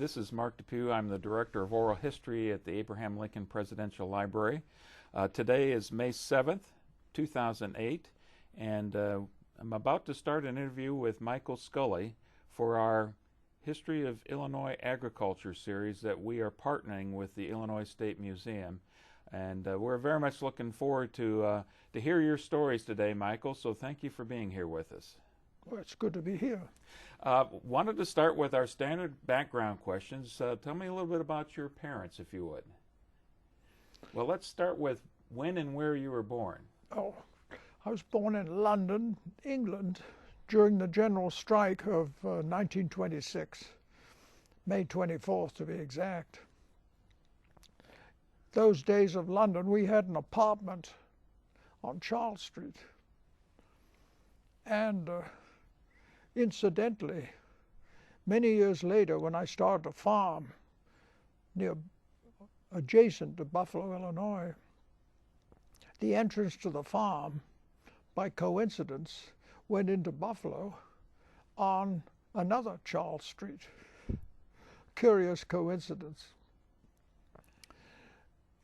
This is Mark DePue. I'm the Director of Oral History at the Abraham Lincoln Presidential Library. Today is May 7th, 2008, and I'm about to start an interview with Michael Scully for our History of Illinois Agriculture series that we are partnering with the Illinois State Museum. And we're very much looking forward to hear your stories today, Michael, so thank you for being here with us. Well, it's good to be here. Wanted to start with our standard background questions. Tell me a little bit about your parents, if you would. Well, let's start with when and where you were born. Oh, I was born in London, England, during the general strike of 1926, May 24th to be exact. Those days of London, we had an apartment on Charles Street. And incidentally, many years later, when I started a farm adjacent to Buffalo, Illinois, the entrance to the farm, by coincidence, went into Buffalo on another Charles Street. Curious coincidence.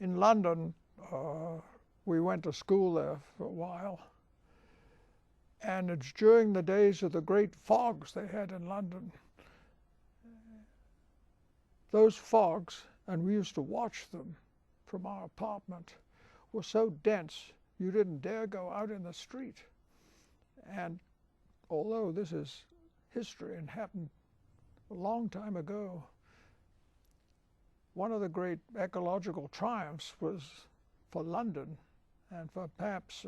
In London, we went to school there for a while. And it's during the days of the great fogs they had in London. Those fogs, and we used to watch them from our apartment, were so dense you didn't dare go out in the street. And although this is history and happened a long time ago, one of the great ecological triumphs was for London and for perhaps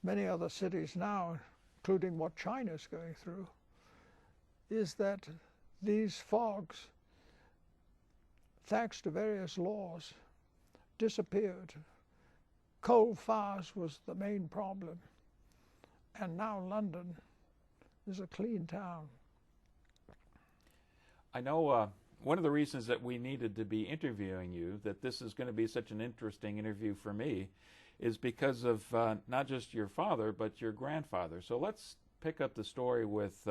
many other cities now, including what China's going through, is that these fogs, thanks to various laws, disappeared. Coal fires was the main problem, and now London is a clean town. I know one of the reasons that we needed to be interviewing you, that this is going to be such an interesting interview for me, is because of not just your father, but your grandfather. So let's pick up the story with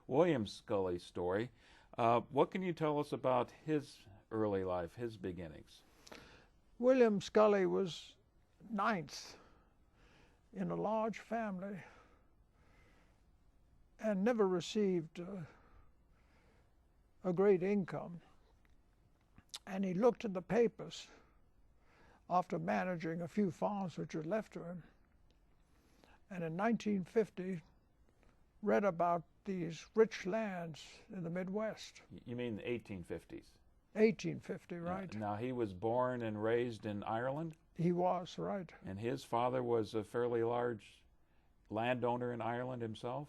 William Scully's story. What can you tell us about his early life, his beginnings? William Scully was ninth in a large family and never received a great income. And he looked in the papers after managing a few farms which were left to him, and in 1950 read about these rich lands in the Midwest. You mean the 1850s? 1850, right. Now, he was born and raised in Ireland? He was, right. And his father was a fairly large landowner in Ireland himself?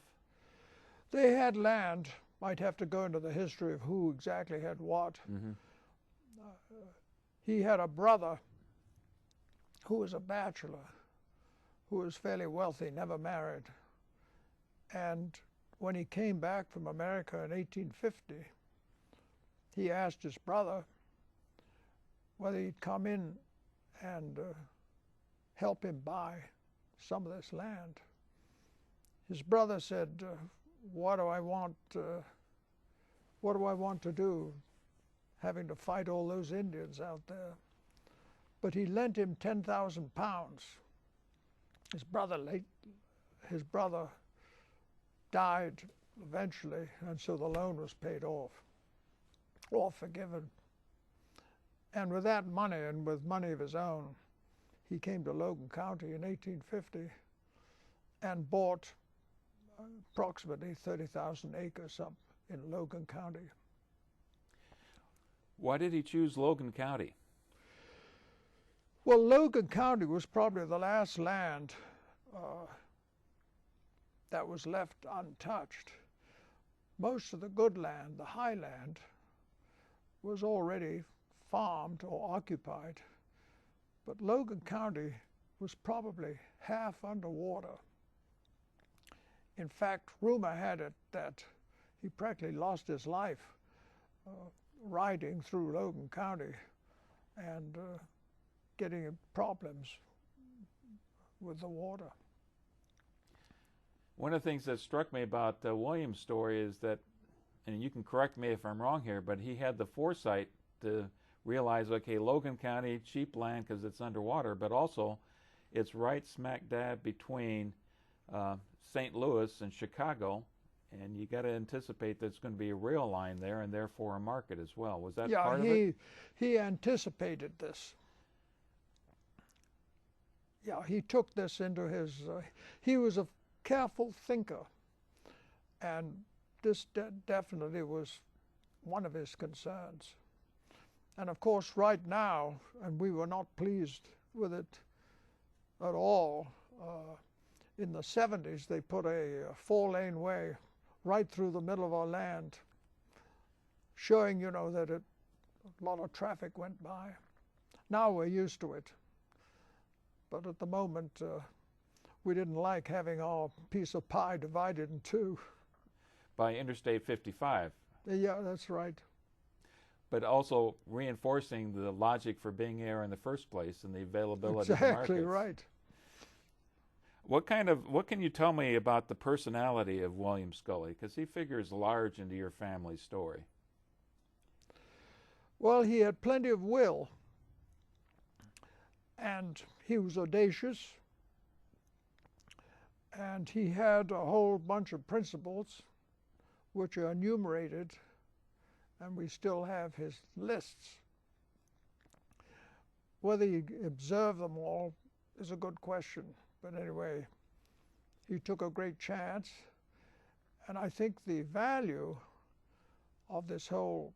They had land. Might have to go into the history of who exactly had what. Mm-hmm. He had a brother who was a bachelor, who was fairly wealthy, never married. And when he came back from America in 1850, he asked his brother whether he'd come in and help him buy some of this land. His brother said, what do I want to do, having to fight all those Indians out there? But he lent him 10,000 pounds. His brother died eventually, and so the loan was paid off, or forgiven. And with that money, and with money of his own, he came to Logan County in 1850 and bought approximately 30,000 acres up in Logan County. Why did he choose Logan County? Well, Logan County was probably the last land that was left untouched. Most of the good land, the high land, was already farmed or occupied, but Logan County was probably half underwater. In fact, rumor had it that he practically lost his life riding through Logan County and getting in problems with the water. One of the things that struck me about William's story is that and you can correct me if I'm wrong here, but he had the foresight to realize, okay, Logan County, cheap land because it's underwater, but also it's right smack dab between St. Louis and Chicago, and you got to anticipate there's going to be a rail line there and therefore a market as well. Was that part of it? Yeah, he anticipated this. Yeah, he took this into his, he was a careful thinker, and this definitely was one of his concerns. And of course, right now, and we were not pleased with it at all, in the 70s, they put a 4-lane way right through the middle of our land, showing, you know, that a lot of traffic went by. Now we're used to it. But at the moment, we didn't like having our piece of pie divided in two. By Interstate 55. Yeah, that's right. But also reinforcing the logic for being there in the first place and the availability of the markets. Exactly right. What can you tell me about the personality of William Scully? Because he figures large into your family story. Well, he had plenty of will, and he was audacious, and he had a whole bunch of principles which are enumerated, and we still have his lists. Whether you observe them all is a good question, but anyway, he took a great chance, and I think the value of this whole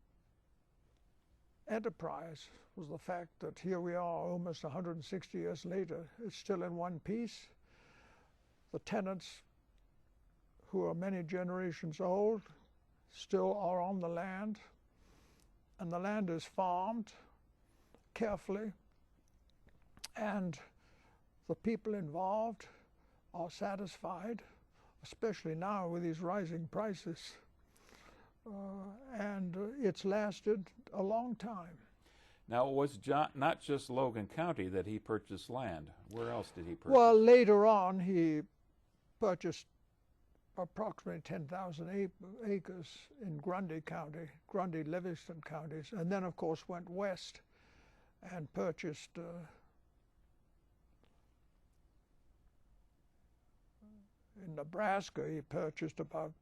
enterprise was the fact that here we are almost 160 years later, it's still in one piece. The tenants, who are many generations old, still are on the land, and the land is farmed carefully, and the people involved are satisfied, especially now with these rising prices. And it's lasted a long time. Now, it was not just Logan County that he purchased land. Where else did he purchase? Well, later on, he purchased approximately 10,000 acres in Grundy County, Grundy, Livingston counties, and then, of course, went west and purchased in Nebraska. He purchased about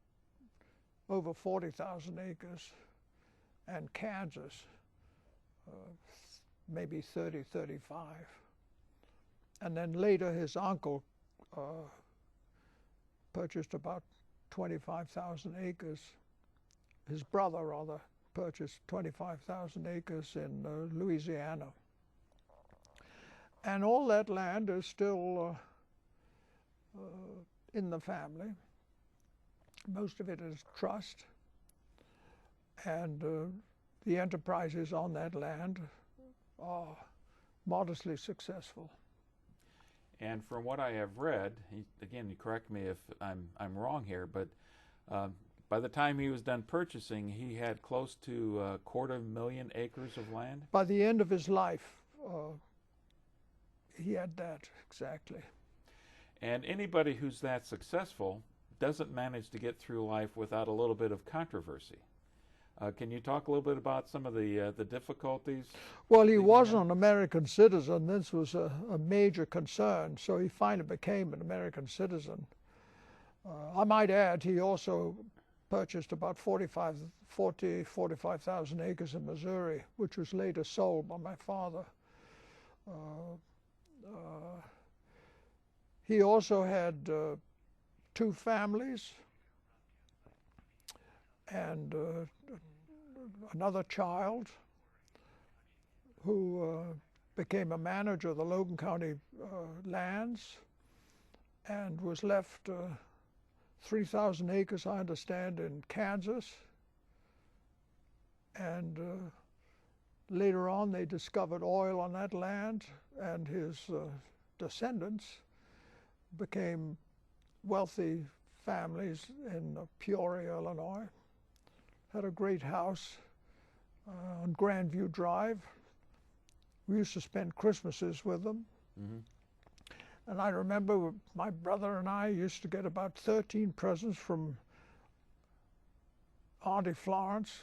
over 40,000 acres, and Kansas, maybe 30, 35. And then later his uncle purchased about 25,000 acres. His brother, rather, purchased 25,000 acres in Louisiana. And all that land is still in the family. Most of it is trust, and the enterprises on that land are modestly successful. And from what I have read, again, you correct me if I'm wrong here, but by the time he was done purchasing, he had close to 250,000 acres of land? By the end of his life, he had that, exactly. And anybody who's that successful doesn't manage to get through life without a little bit of controversy. Can you talk a little bit about some of the difficulties? Well, he wasn't an American citizen. This was a major concern, so he finally became an American citizen. I might add, he also purchased about 45,000 acres in Missouri, which was later sold by my father. He also had 2 families and another child who became a manager of the Logan County lands and was left 3,000 acres, I understand, in Kansas. And later on they discovered oil on that land, and his descendants became wealthy families in Peoria, Illinois. Had a great house on Grandview Drive. We used to spend Christmases with them. Mm-hmm. And I remember my brother and I used to get about 13 presents from Auntie Florence,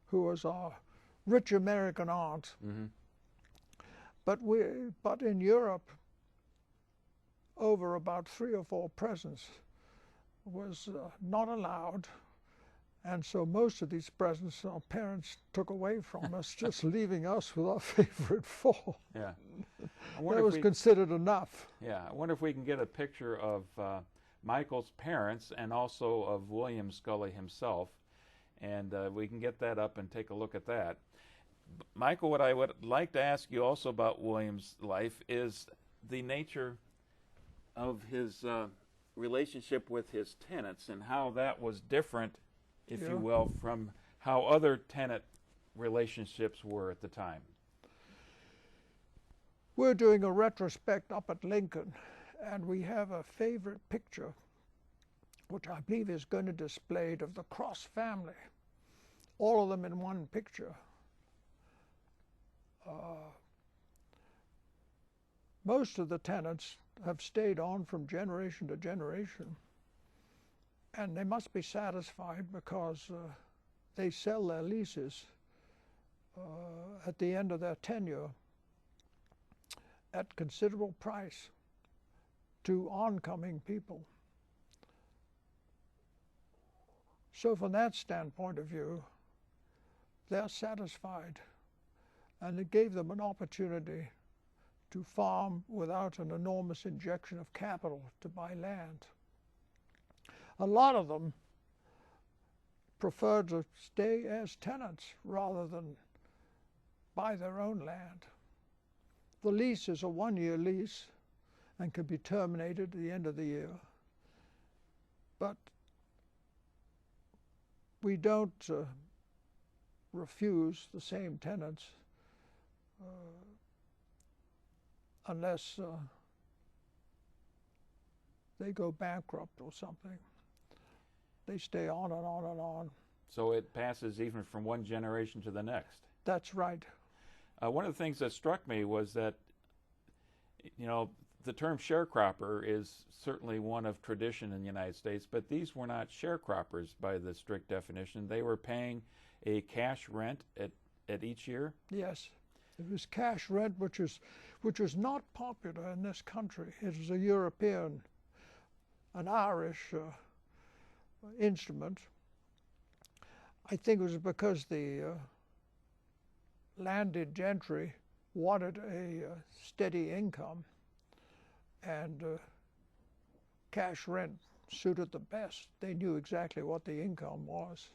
who was our rich American aunt. Mm-hmm. But in Europe, over about 3 or 4 presents was not allowed, and so most of these presents our parents took away from us, just leaving us with our favorite 4. Yeah. That was considered enough. Yeah. I wonder if we can get a picture of Michael's parents and also of William Scully himself, and we can get that up and take a look at that. Michael, what I would like to ask you also about William's life is the nature of his relationship with his tenants and how that was different, if you will, from how other tenant relationships were at the time. We're doing a retrospect up at Lincoln, and we have a favorite picture, which I believe is going to be displayed, of the Cross family, all of them in one picture. Most of the tenants have stayed on from generation to generation, and they must be satisfied because they sell their leases at the end of their tenure at considerable price to oncoming people. So from that standpoint of view, they're satisfied, and it gave them an opportunity to farm without an enormous injection of capital to buy land. A lot of them prefer to stay as tenants rather than buy their own land. The lease is a 1-year lease and can be terminated at the end of the year. But we don't refuse the same tenants unless they go bankrupt or something. They stay on and on and on. So it passes even from one generation to the next. That's right. One of the things that struck me was that, you know, the term sharecropper is certainly one of tradition in the United States, but these were not sharecroppers by the strict definition. They were paying a cash rent at each year? Yes. It was cash rent, which was not popular in this country. It was a European, an Irish instrument. I think it was because the landed gentry wanted a steady income, and cash rent suited the best. They knew exactly what the income was.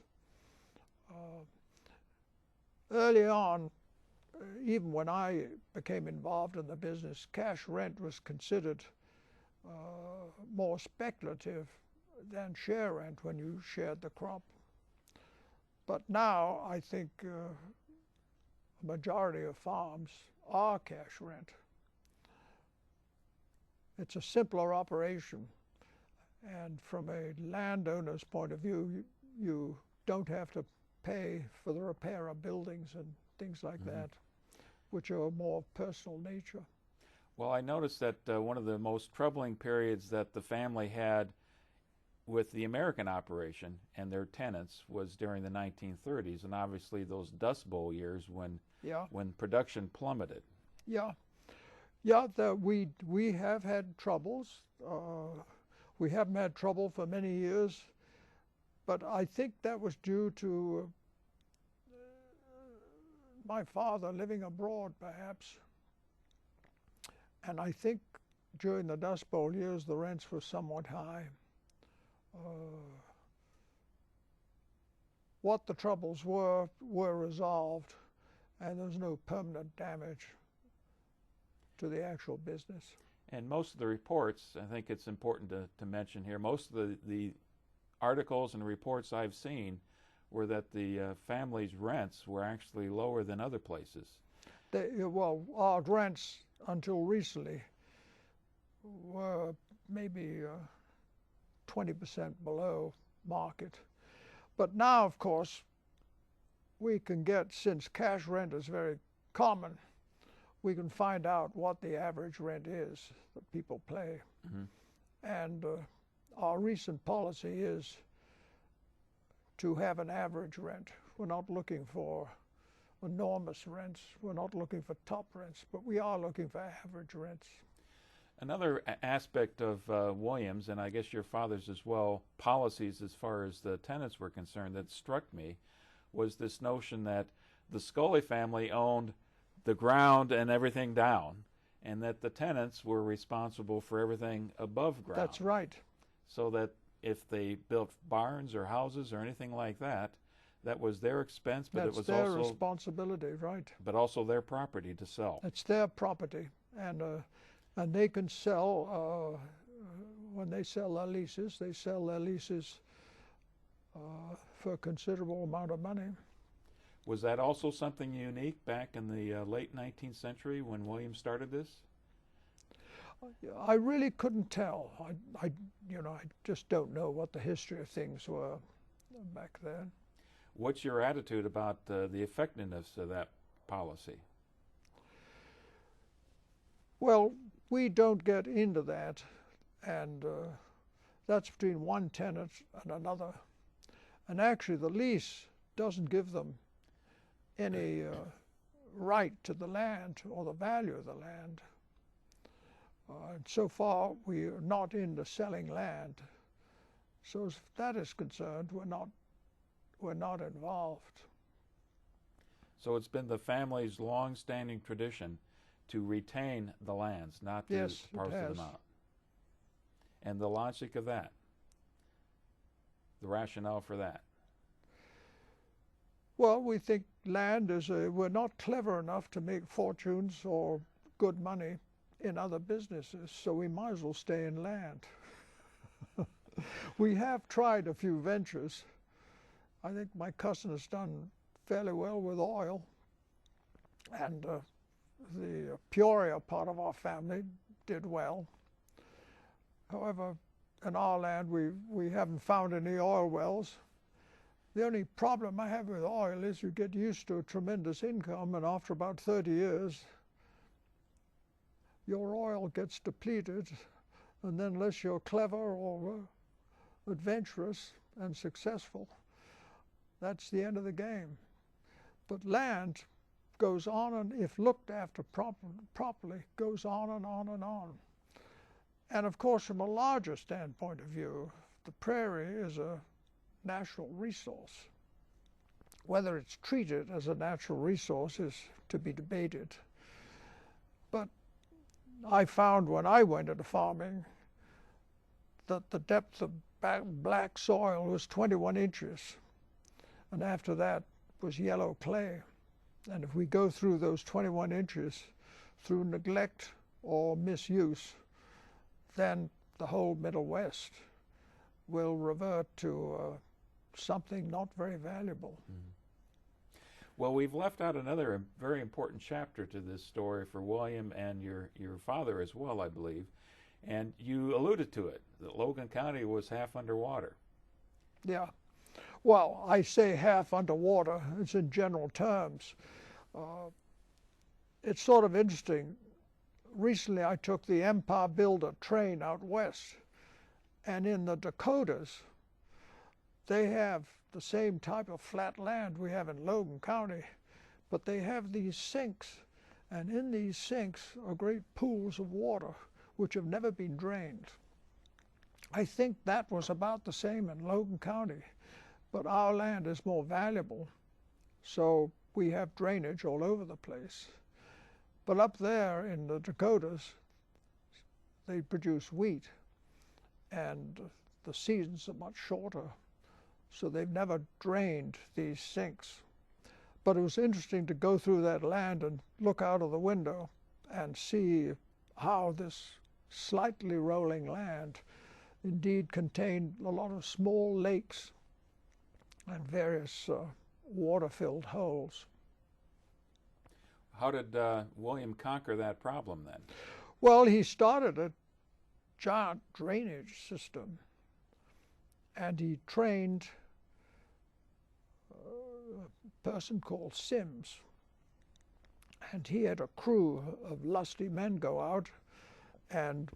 Early on, even when I became involved in the business, cash rent was considered more speculative than share rent when you shared the crop. But now I think a majority of farms are cash rent. It's a simpler operation, and from a landowner's point of view, you don't have to pay for the repair of buildings and things like that, which are of more personal nature. Well, I noticed that one of the most troubling periods that the family had with the American operation and their tenants was during the 1930s, and obviously those Dust Bowl years when production plummeted. We have had troubles. We haven't had trouble for many years, but I think that was due to my father living abroad, perhaps. And I think during the Dust Bowl years, the rents were somewhat high. What the troubles were resolved, and there was no permanent damage to the actual business. And most of the reports, I think it's important to mention here, most of the articles and reports I've seen were that the family's rents were actually lower than other places. Our rents until recently were maybe 20% below market. But now, of course, we can get, since cash rent is very common, we can find out what the average rent is that people pay. And our recent policy is to have an average rent. We're not looking for enormous rents. We're not looking for top rents, but we are looking for average rents. Another aspect of Williams, and I guess your father's as well, policies as far as the tenants were concerned that struck me was this notion that the Scully family owned the ground and everything down, and that the tenants were responsible for everything above ground. That's right. So that if they built barns or houses or anything like that, that was their expense, but That's it was their also responsibility, right? But also their property to sell. It's their property, and they can sell when they sell their leases. They sell their leases for a considerable amount of money. Was that also something unique back in the late 19th century when Williams started this? I really couldn't tell. I just don't know what the history of things were back then. What's your attitude about the effectiveness of that policy? Well, we don't get into that, and that's between one tenant and another. And actually, the lease doesn't give them any right to the land or the value of the land. So far, we are not into selling land. So as that is concerned, we're not involved. So it's been the family's long-standing tradition to retain the lands, not to Yes, parcel them out. And the logic of that, the rationale for that? Well, we think land is we're not clever enough to make fortunes or good money in other businesses, so we might as well stay in land. We have tried a few ventures. I think my cousin has done fairly well with oil, and the Peoria part of our family did well. However, in our land, we haven't found any oil wells. The only problem I have with oil is you get used to a tremendous income, and after about 30 years, your oil gets depleted, and then unless you're clever or adventurous and successful, that's the end of the game. But land goes on, and if looked after properly, goes on and on and on. And of course, from a larger standpoint of view, the prairie is a natural resource. Whether it's treated as a natural resource is to be debated. But I found when I went into farming that the depth of black soil was 21 inches. And after that was yellow clay. And if we go through those 21 inches through neglect or misuse, then the whole Middle West will revert to something not very valuable. Mm-hmm. Well, we've left out another very important chapter to this story for William and your father as well, I believe. And you alluded to it, that Logan County was half underwater. Yeah. Well, I say half underwater. It's in general terms. It's sort of interesting. Recently, I took the Empire Builder train out west, and in the Dakotas, they have the same type of flat land we have in Logan County, but they have these sinks, and in these sinks are great pools of water which have never been drained. I think that was about the same in Logan County, but our land is more valuable, so we have drainage all over the place. But up there in the Dakotas, they produce wheat, and the seasons are much shorter, so they've never drained these sinks. But it was interesting to go through that land and look out of the window and see how this slightly rolling land indeed contained a lot of small lakes and various water-filled holes. How did William conquer that problem then? Well, he started a giant drainage system, and he trained a person called Sims, and he had a crew of lusty men go out, and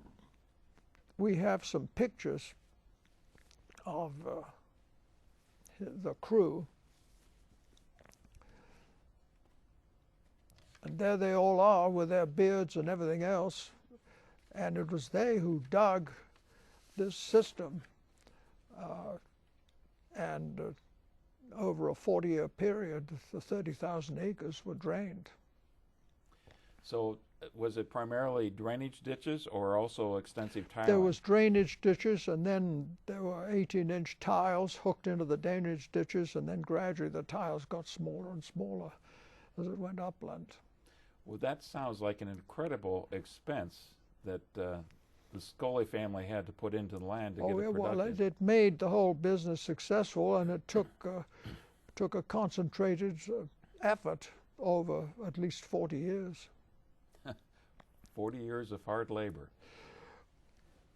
we have some pictures of the crew. And there they all are with their beards and everything else. And it was they who dug this system. And over a 40-year period, the 30,000 acres were drained. So was it primarily drainage ditches or also extensive tiling? There was drainage ditches, and then there were 18-inch tiles hooked into the drainage ditches, and then gradually the tiles got smaller and smaller as it went upland. Well, that sounds like an incredible expense that the Scully family had to put into the land to get it productive. Well, it made the whole business successful, and it took a concentrated effort over at least 40 years. 40 years of hard labor.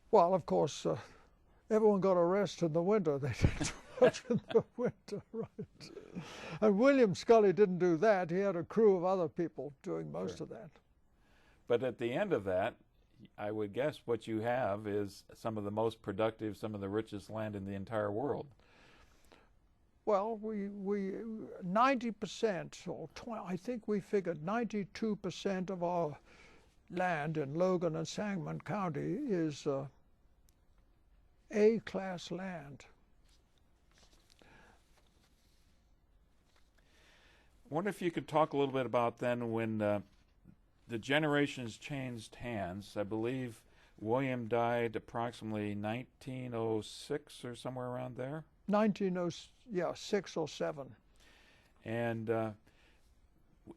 Well, of course, everyone got a rest in the winter. They did too much in the winter, right? And William Scully didn't do that. He had a crew of other people doing most of that. But at the end of that, I would guess what you have is some of the most productive, some of the richest land in the entire world. Well, we 90%, or I think we figured 92% of our land in Logan and Sangamon County is A-class land. I wonder if you could talk a little bit about then when the generations changed hands. I believe William died approximately 1906 or somewhere around there. 6 or 7. And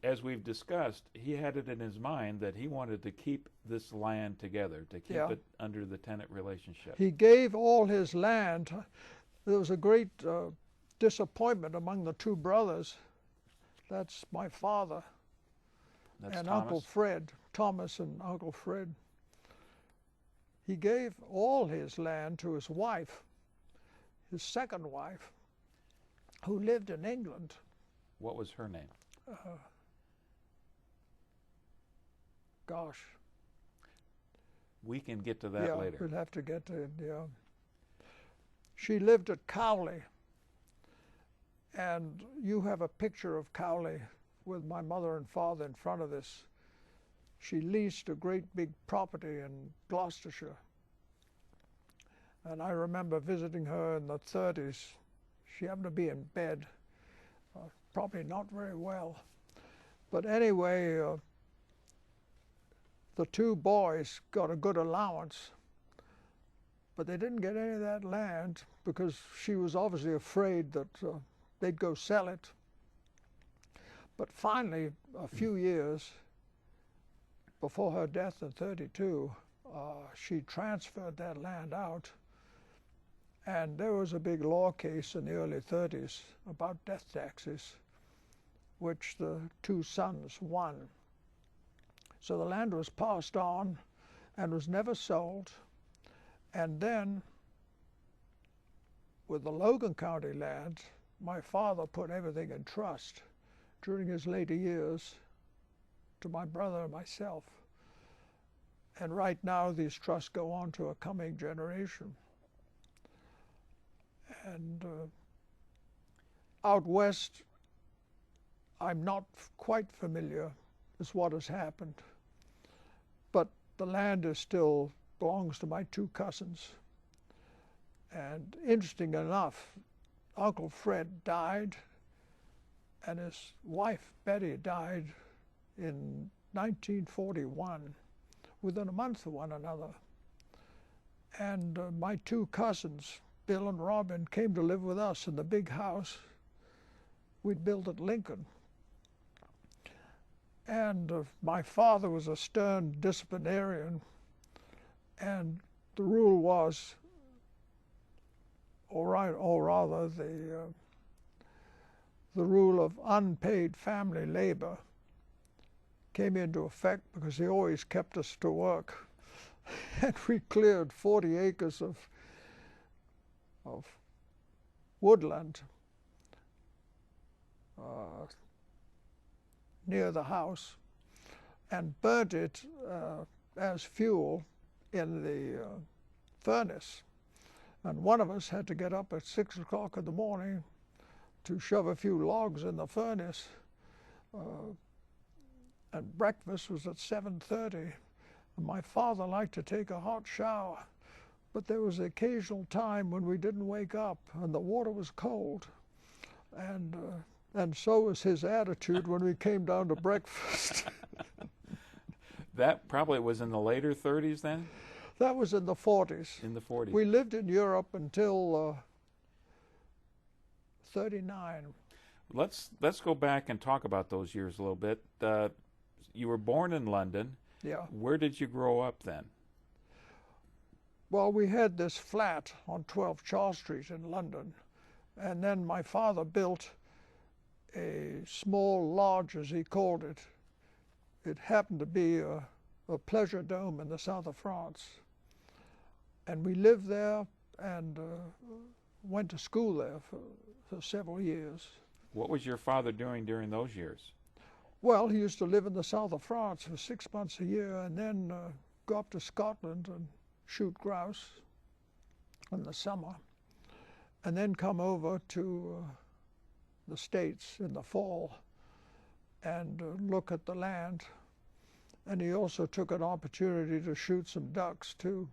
as we've discussed, he had it in his mind that he wanted to keep this land together, to keep it under the tenant relationship. He gave all his land. There was a great disappointment among the two brothers. That's my father and Uncle Fred, Thomas and Uncle Fred. He gave all his land to his wife, his second wife, who lived in England. What was her name? Gosh. We can get to that later. We'll have to get to it, yeah. She lived at Cowley, and you have a picture of Cowley with my mother and father in front of this. She leased a great big property in Gloucestershire. And I remember visiting her in the 30s. She happened to be in bed, probably not very well. But anyway, the two boys got a good allowance, but they didn't get any of that land because she was obviously afraid that they'd go sell it. But finally, a few years before her death in 32, she transferred that land out. And there was a big law case in the early 30s about death taxes, which the two sons won. So the land was passed on and was never sold. And then, with the Logan County land, my father put everything in trust during his later years to my brother and myself. And right now, these trusts go on to a coming generation. And out west, I'm not quite familiar with what has happened, but the land is still belongs to my two cousins. And interesting enough, Uncle Fred died, and his wife Betty died in 1941, within a month of one another. And my two cousins, Bill and Robin, came to live with us in the big house we'd built at Lincoln. And my father was a stern disciplinarian, and the rule was, or rather the rule of unpaid family labor came into effect because he always kept us to work. And we cleared 40 acres of woodland near the house and burnt it as fuel in the furnace. And one of us had to get up at 6 o'clock in the morning to shove a few logs in the furnace, and breakfast was at 7:30. My father liked to take a hot shower, but there was the occasional time when we didn't wake up and the water was cold, and so was his attitude when we came down to breakfast. That probably was in the later 30s then? That was in the 40s. In the 40s. We lived in Europe until 39. Let's go back and talk about those years a little bit. You were born in London. Yeah. Where did you grow up then? Well, we had this flat on 12 Charles Street in London, and then my father built a small lodge, as he called it. It happened to be a pleasure dome in the south of France. And we lived there and went to school there for several years. What was your father doing during those years? Well, he used to live in the south of France for 6 months a year and then go up to Scotland and shoot grouse in the summer, and then come over to the States in the fall and look at the land. And he also took an opportunity to shoot some ducks too.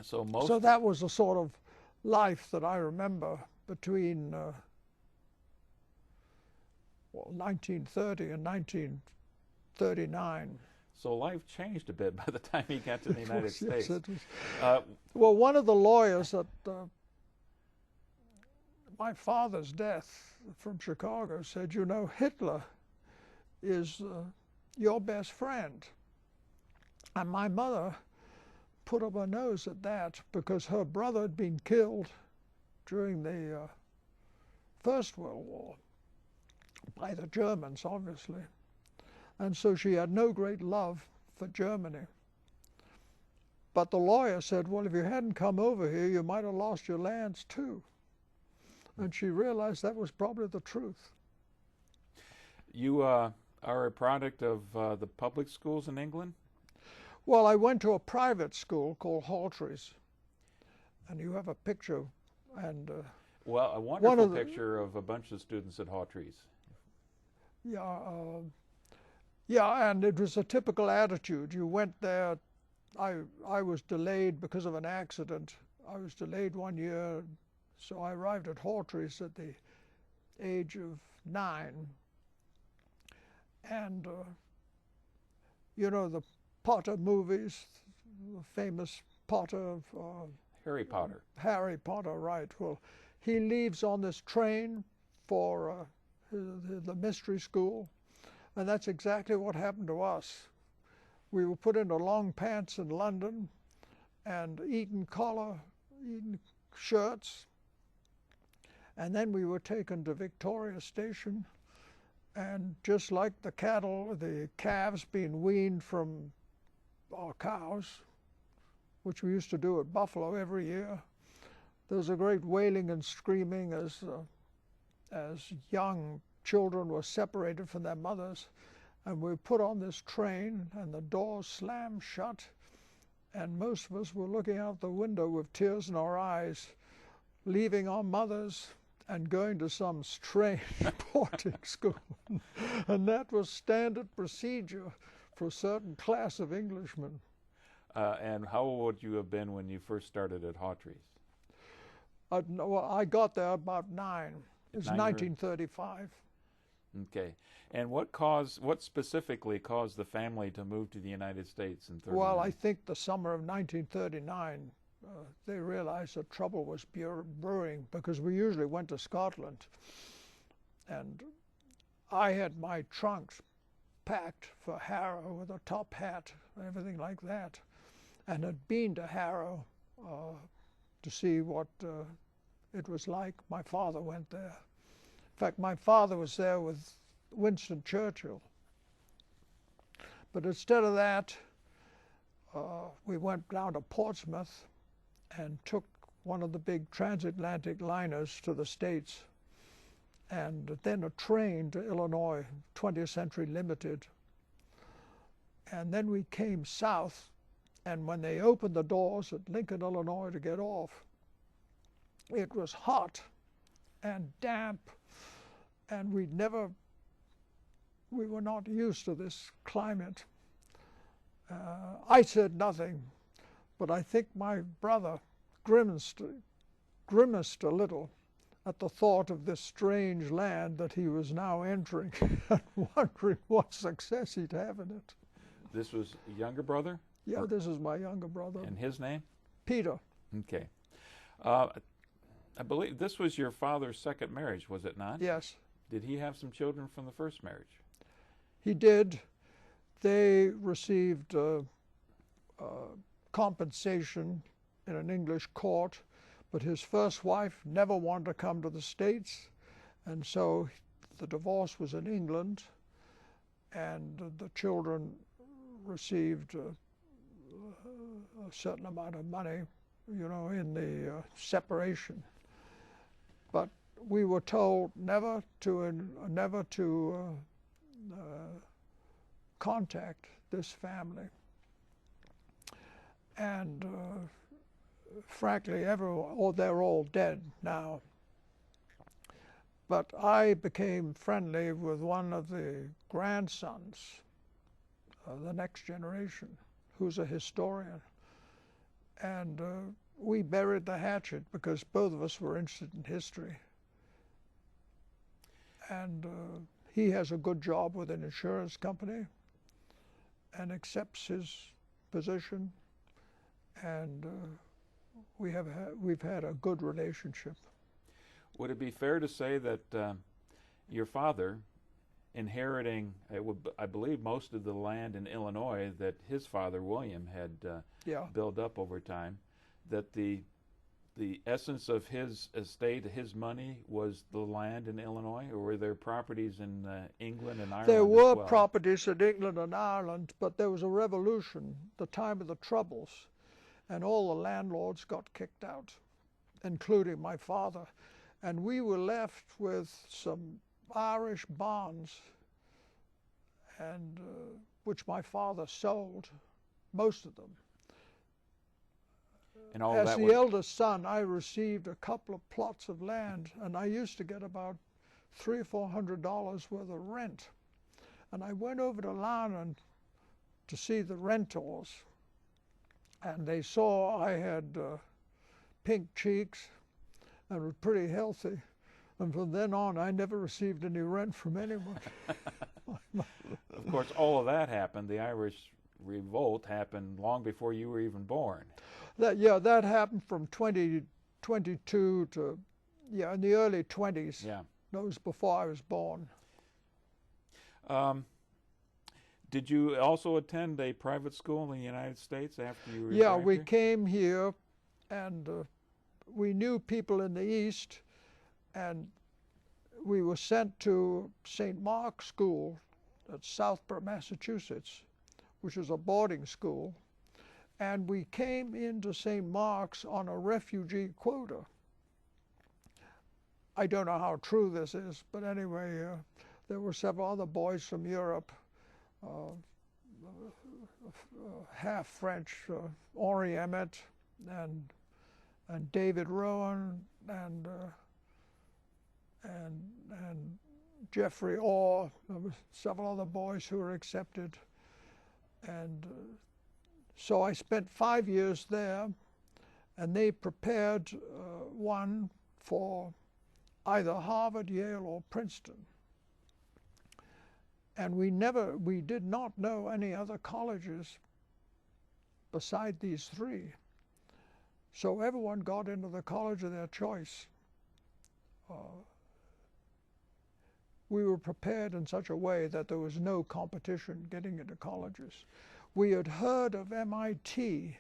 So that was the sort of life that I remember between 1930 and 1939. So life changed a bit by the time he got to the United States. Yes, it was. Well, one of the lawyers at my father's death from Chicago said, you know, Hitler is your best friend. And my mother put up her nose at that because her brother had been killed during the First World War by the Germans, obviously. And so she had no great love for Germany. But the lawyer said, well, if you hadn't come over here, you might have lost your lands too. And she realized that was probably the truth. You are a product of the public schools in England? Well, I went to a private school called Haltreys. And you have a picture and... well, a wonderful picture of a bunch of students at Haltreys. Yeah, yeah, and it was a typical attitude. You went there. I was delayed because of an accident. I was delayed 1 year, so I arrived at Haltreys at the age of 9. And, you know, the Potter movies, the famous Potter of... Harry Potter. Harry Potter, right. Well, he leaves on this train for the mystery school. And that's exactly what happened to us. We were put into long pants in London and Eton collar, Eton shirts. And then we were taken to Victoria Station. And just like the cattle, the calves being weaned from our cows, which we used to do at Buffalo every year, there was a great wailing and screaming as young children were separated from their mothers, and we were put on this train and the doors slammed shut, and most of us were looking out the window with tears in our eyes, leaving our mothers and going to some strange boarding school. And that was standard procedure for a certain class of Englishmen. And how old would you have been when you first started at Haltreys? I got there about 9. It was 1935. Okay. And what specifically caused the family to move to the United States in 39? Well, I think the summer of 1939, they realized that trouble was brewing, because we usually went to Scotland. And I had my trunks packed for Harrow with a top hat and everything like that, and had been to Harrow to see what it was like. My father went there. In fact, my father was there with Winston Churchill. But instead of that, we went down to Portsmouth and took one of the big transatlantic liners to the States, and then a train to Illinois, 20th Century Limited. And then we came south, and when they opened the doors at Lincoln, Illinois to get off, it was hot and damp and we were not used to this climate. I said nothing, but I think my brother grimaced a little at the thought of this strange land that he was now entering and wondering what success he'd have in it. This was a younger brother? Yeah, this is my younger brother. And his name? Peter. Okay. I believe this was your father's second marriage, was it not? Yes. Did he have some children from the first marriage? He did. They received compensation in an English court, but his first wife never wanted to come to the States, and so the divorce was in England, and the children received a certain amount of money, you know, in the separation. But we were told never to contact this family. And frankly, they're all dead now. But I became friendly with one of the grandsons of the next generation, who's a historian. And we buried the hatchet because both of us were interested in history. And he has a good job with an insurance company and accepts his position, and we've had a good relationship. Would it be fair to say that your father, inheriting, I believe, most of the land in Illinois that his father, William, had built up over time, that the essence of his estate, his money, was the land in Illinois, or were there properties in England and Ireland There were as well? properties in England and Ireland, but there was a revolution, the time of the Troubles, and all the landlords got kicked out, including my father. And we were left with some Irish bonds, and which my father sold, most of them. And all As that the eldest son, I received a couple of plots of land, and I used to get about $300 or $400 worth of rent. And I went over to London to see the renters, and they saw I had pink cheeks and was pretty healthy. And from then on, I never received any rent from anyone. Of course, all of that happened. The Irish Revolt happened long before you were even born. That happened from 2022 to, in the early 20s. Yeah. That was before I was born. Did you also attend a private school in the United States after you were Yeah, back we here? came here, and we knew people in the East, and we were sent to St. Mark's School at Southborough, Massachusetts, which is a boarding school. And we came into St. Mark's on a refugee quota. I don't know how true this is, but anyway, there were several other boys from Europe, half French, Henri Emmett and David Rowan and Jeffrey Orr. There were several other boys who were accepted, and so I spent 5 years there, and they prepared one for either Harvard, Yale, or Princeton. And we did not know any other colleges beside these three. So everyone got into the college of their choice. We were prepared in such a way that there was no competition getting into colleges. We had heard of MIT,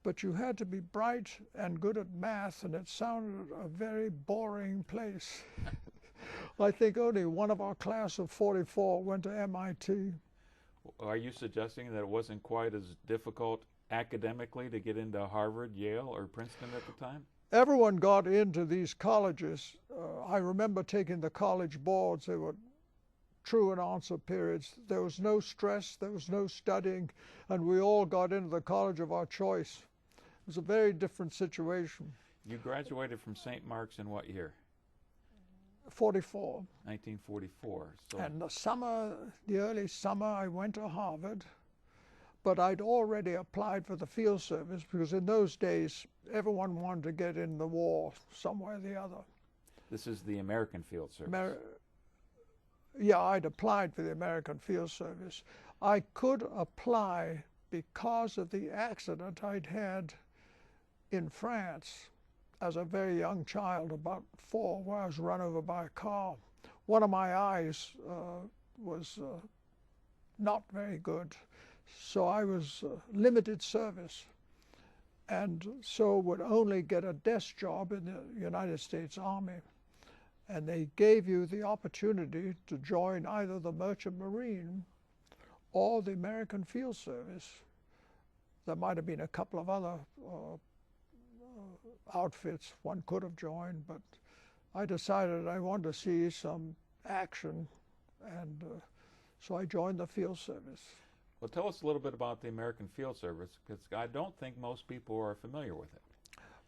but you had to be bright and good at math, and it sounded a very boring place. I think only one of our class of 44 went to MIT. Are you suggesting that it wasn't quite as difficult academically to get into Harvard, Yale, or Princeton at the time? Everyone got into these colleges. I remember taking the college boards. They were true and answer periods. There was no stress, there was no studying, and we all got into the college of our choice. It was a very different situation. You graduated from St. Mark's in what year? 44. 1944. So And the early summer, I went to Harvard, but I'd already applied for the field service because in those days, everyone wanted to get in the war some way or the other. this is the American Field Service. Yeah, I'd applied for the American Field Service. I could apply because of the accident I'd had in France as a very young child, about 4, where I was run over by a car. One of my eyes was not very good, so I was limited service, and so would only get a desk job in the United States Army. And they gave you the opportunity to join either the Merchant Marine or the American Field Service. There might have been a couple of other outfits one could have joined, but I decided I wanted to see some action, and so I joined the Field Service. Well, tell us a little bit about the American Field Service, because I don't think most people are familiar with it.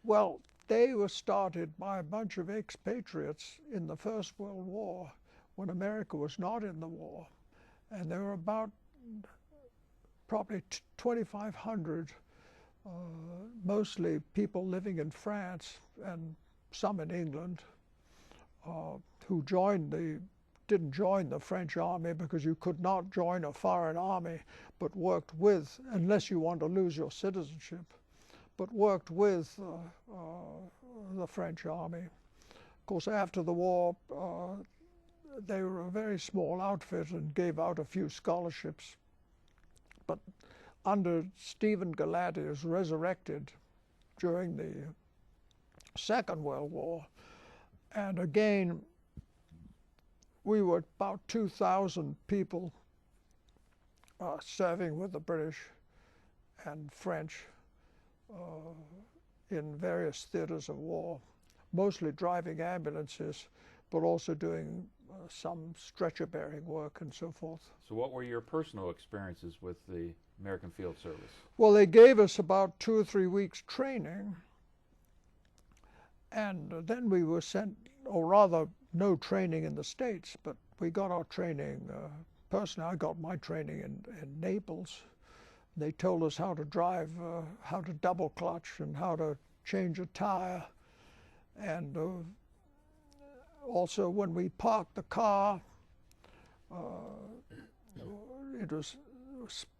Well, they were started by a bunch of expatriates in the First World War when America was not in the war. And there were about probably 2,500, mostly people living in France and some in England, who didn't join the French army because you could not join a foreign army, but worked with, unless you want to lose your citizenship, but worked with the French army. Of course, after the war, they were a very small outfit and gave out a few scholarships. But under Stephen Galati, was resurrected during the Second World War. And again, we were about 2,000 people serving with the British and French in various theaters of war, mostly driving ambulances, but also doing some stretcher-bearing work and so forth. So what were your personal experiences with the American Field Service? Well, they gave us about 2 or 3 weeks training, and then we were sent, or rather no training in the States, but we got our training, personally I got my training in Naples. They told us how to drive, how to double clutch and how to change a tire. And also when we parked the car,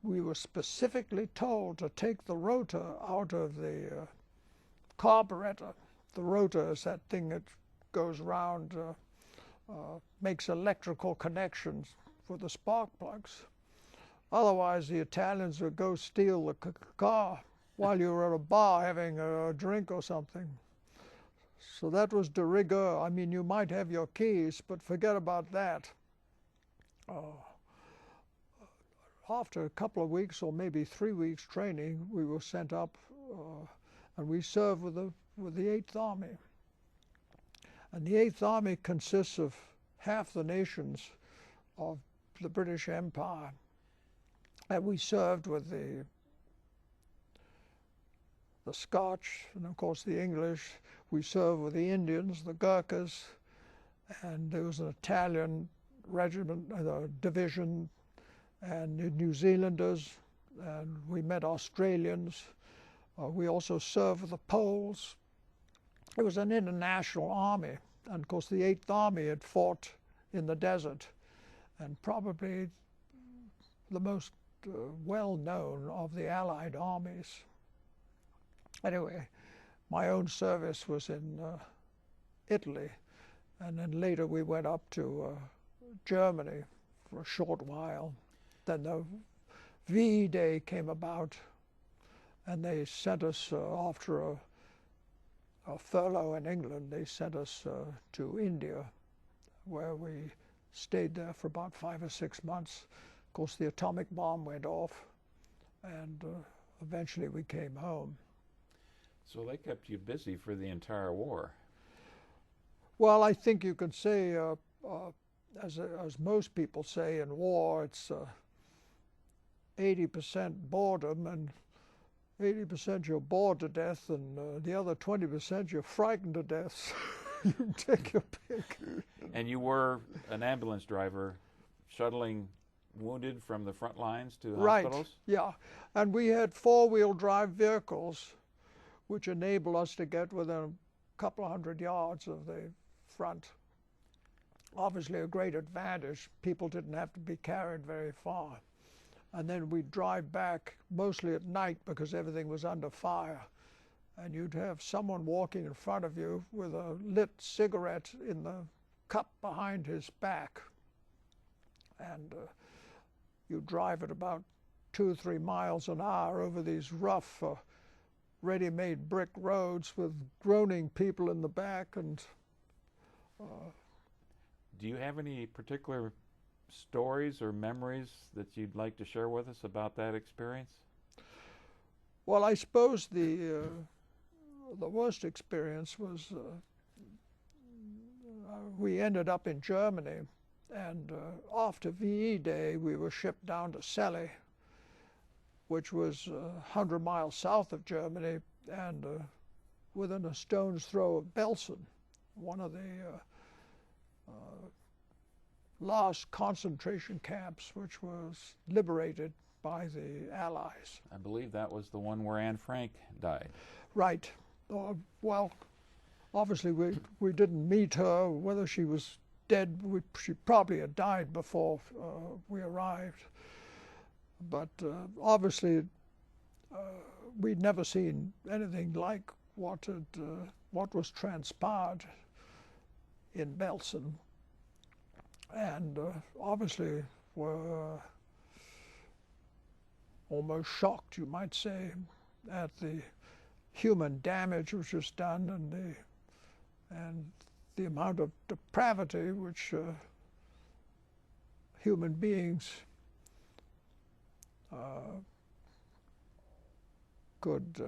we were specifically told to take the rotor out of the carburetor. The rotor is that thing that goes round, makes electrical connections for the spark plugs. Otherwise, the Italians would go steal the car while you were at a bar having a drink or something. So that was de rigueur. I mean, you might have your keys, but forget about that. After a couple of weeks, or maybe 3 weeks training, we were sent up, and we served with the 8th Army. And the 8th Army consists of half the nations of the British Empire. And we served with the Scotch, and of course the English. We served with the Indians, the Gurkhas, and there was an Italian regiment, division, and the New Zealanders, and we met Australians. We also served with the Poles. It was an international army, and of course the 8th Army had fought in the desert, and probably the most well-known of the Allied armies. Anyway, my own service was in Italy, and then later we went up to Germany for a short while. Then the VE Day came about, and they sent us, after a furlough in England, they sent us to India, where we stayed there for about 5 or 6 months. Of course, the atomic bomb went off, and eventually we came home. So they kept you busy for the entire war. Well, I think you could say, as most people say in war, it's 80% boredom, and 80% you're bored to death, and the other 20% you're frightened to death. You take your pick. And you were an ambulance driver shuttling wounded from the front lines to hospitals? Right, yeah. And we had four-wheel drive vehicles which enable us to get within a couple of 100 yards of the front. Obviously a great advantage. People didn't have to be carried very far. And then we'd drive back mostly at night because everything was under fire. And you'd have someone walking in front of you with a lit cigarette in the cup behind his back. And you drive at about 2 or 3 miles an hour over these rough, ready-made brick roads with groaning people in the back. And do you have any particular stories or memories that you'd like to share with us about that experience? Well, I suppose the worst experience was we ended up in Germany, and after VE Day we were shipped down to Scully, which was 100 miles south of Germany and within a stone's throw of Belsen, one of the last concentration camps which was liberated by the Allies. I believe that was the one where Anne Frank died. Right. Well, obviously we didn't meet her. Whether she was dead, she probably had died before we arrived. But obviously we'd never seen anything like what was transpired in Belsen. And obviously were almost shocked, you might say, at the human damage which was done and the amount of depravity which human beings could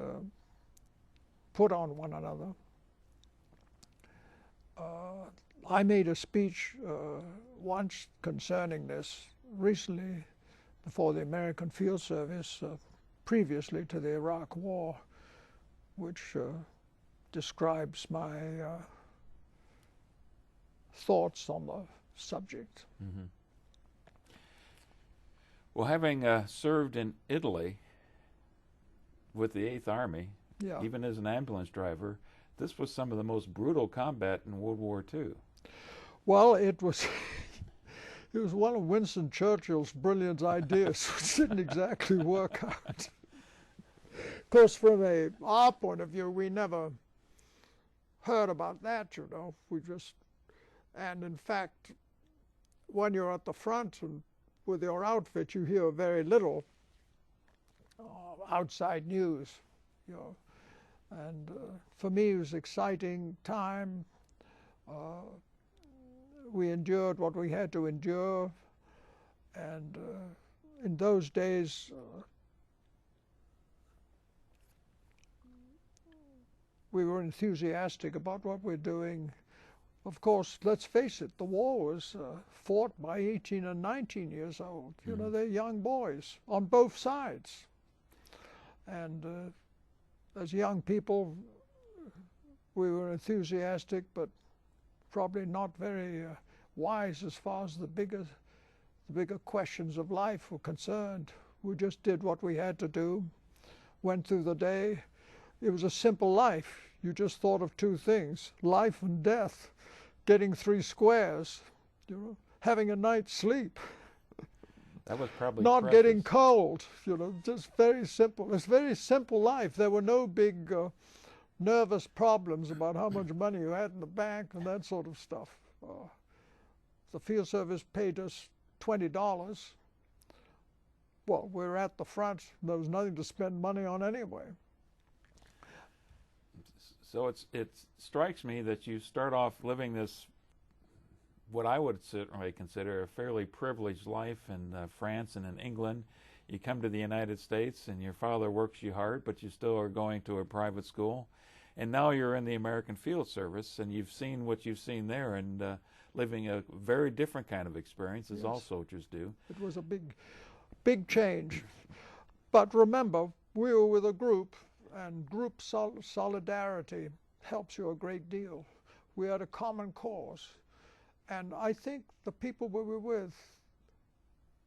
put on one another. I made a speech once concerning this recently before the American Field Service, previously to the Iraq War, which describes my thoughts on the subject. Mm-hmm. Well, having served in Italy with the 8th Army, Yeah. even as an ambulance driver, this was some of the most brutal combat in World War II. Well, it was it was one of Winston Churchill's brilliant ideas, which didn't exactly work out. Of course, from our point of view, we never heard about that, you know. And in fact, when you're at the front and with your outfit, you hear very little outside news, you know. And for me, it was an exciting time. We endured what we had to endure. And in those days, we were enthusiastic about what we're doing. Of course, let's face it, the war was fought by 18 and 19 years old. You know, they're young boys on both sides. And as young people, we were enthusiastic, but probably not very wise as far as the bigger questions of life were concerned. We just did what we had to do, went through the day. It was a simple life. You just thought of 2 things, life and death, getting 3 squares, you know, having a night's sleep. That was probably not precious. Getting cold, you know, just very simple. It's a very simple life. There were no big nervous problems about how much money you had in the bank and that sort of stuff. The field service paid us $20. Well, we were at the front. There was nothing to spend money on anyway. So it strikes me that you start off living this, what I would certainly consider a fairly privileged life in France and in England. You come to the United States and your father works you hard, but you still are going to a private school. And now you're in the American Field Service, and you've seen what you've seen there, and living a very different kind of experience, as Yes. all soldiers do. It was a big change. But remember, we were with a group, and group solidarity helps you a great deal. We had a common cause. And I think the people we were with,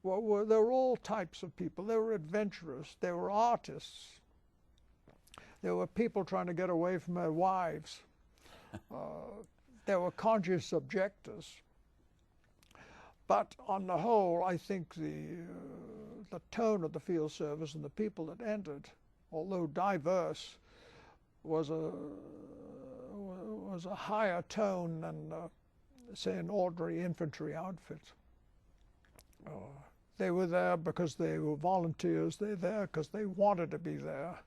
they were all types of people. They were adventurers. They were artists. There were people trying to get away from their wives. There were conscious objectors. But on the whole, I think the tone of the field service and the people that entered, although diverse, was a higher tone than, say, an ordinary infantry outfit. They were there because they were volunteers. They were there because they wanted to be there.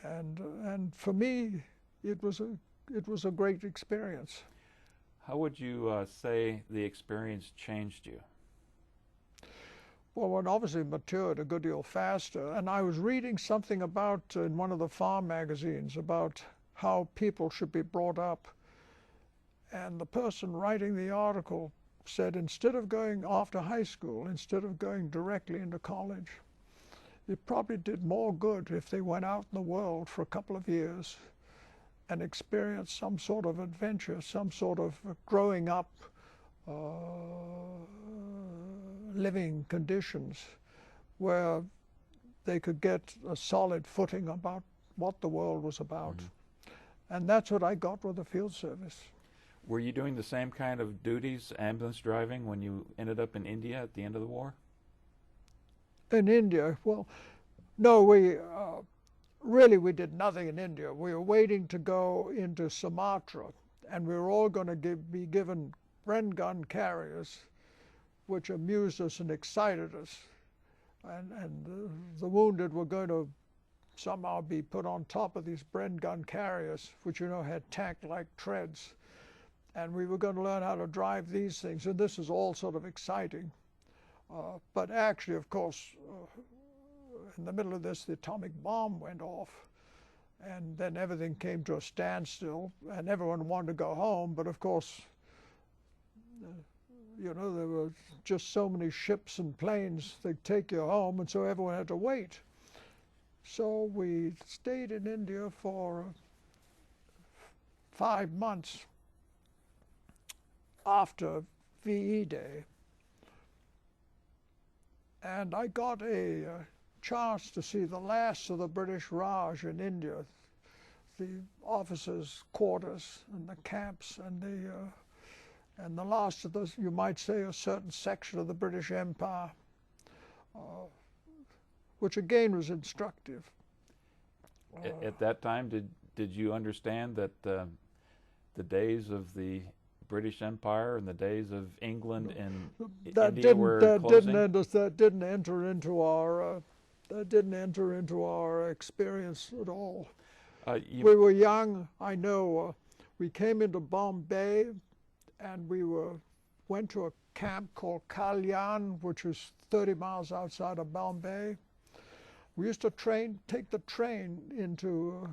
And for me, it was a great experience. How would you say the experience changed you? Well, it obviously matured a good deal faster. And I was reading something about, in one of the farm magazines, about how people should be brought up. And the person writing the article said, instead of going after high school, instead of going directly into college, it probably did more good if they went out in the world for a couple of years and experienced some sort of adventure, some sort of growing up, living conditions where they could get a solid footing about what the world was about. Mm-hmm. And that's what I got with the field service. Were you doing the same kind of duties, ambulance driving, when you ended up in India at the end of the war? In India? Well, no, we really did nothing in India. We were waiting to go into Sumatra, and we were all going to be given Bren gun carriers, which amused us and excited us. And the wounded were going to somehow be put on top of these Bren gun carriers, which, you know, had tank-like treads. And we were going to learn how to drive these things, and this is all sort of exciting. But actually, of course, in the middle of this, the atomic bomb went off, and then everything came to a standstill, and everyone wanted to go home, but of course, you know, there were just so many ships and planes that take you home, and so everyone had to wait. So we stayed in India for 5 months after VE Day. And I got a chance to see the last of the British Raj in India, the officers' quarters and the camps and the last of those, you might say, a certain section of the British Empire, which again was instructive. At that time, did you understand that the days of the British Empire and the days of England and India were closing? That didn't enter into our experience at all. We were young. I know we came into Bombay, and we went to a camp called Kalyan, which was 30 miles outside of Bombay. We used to take the train into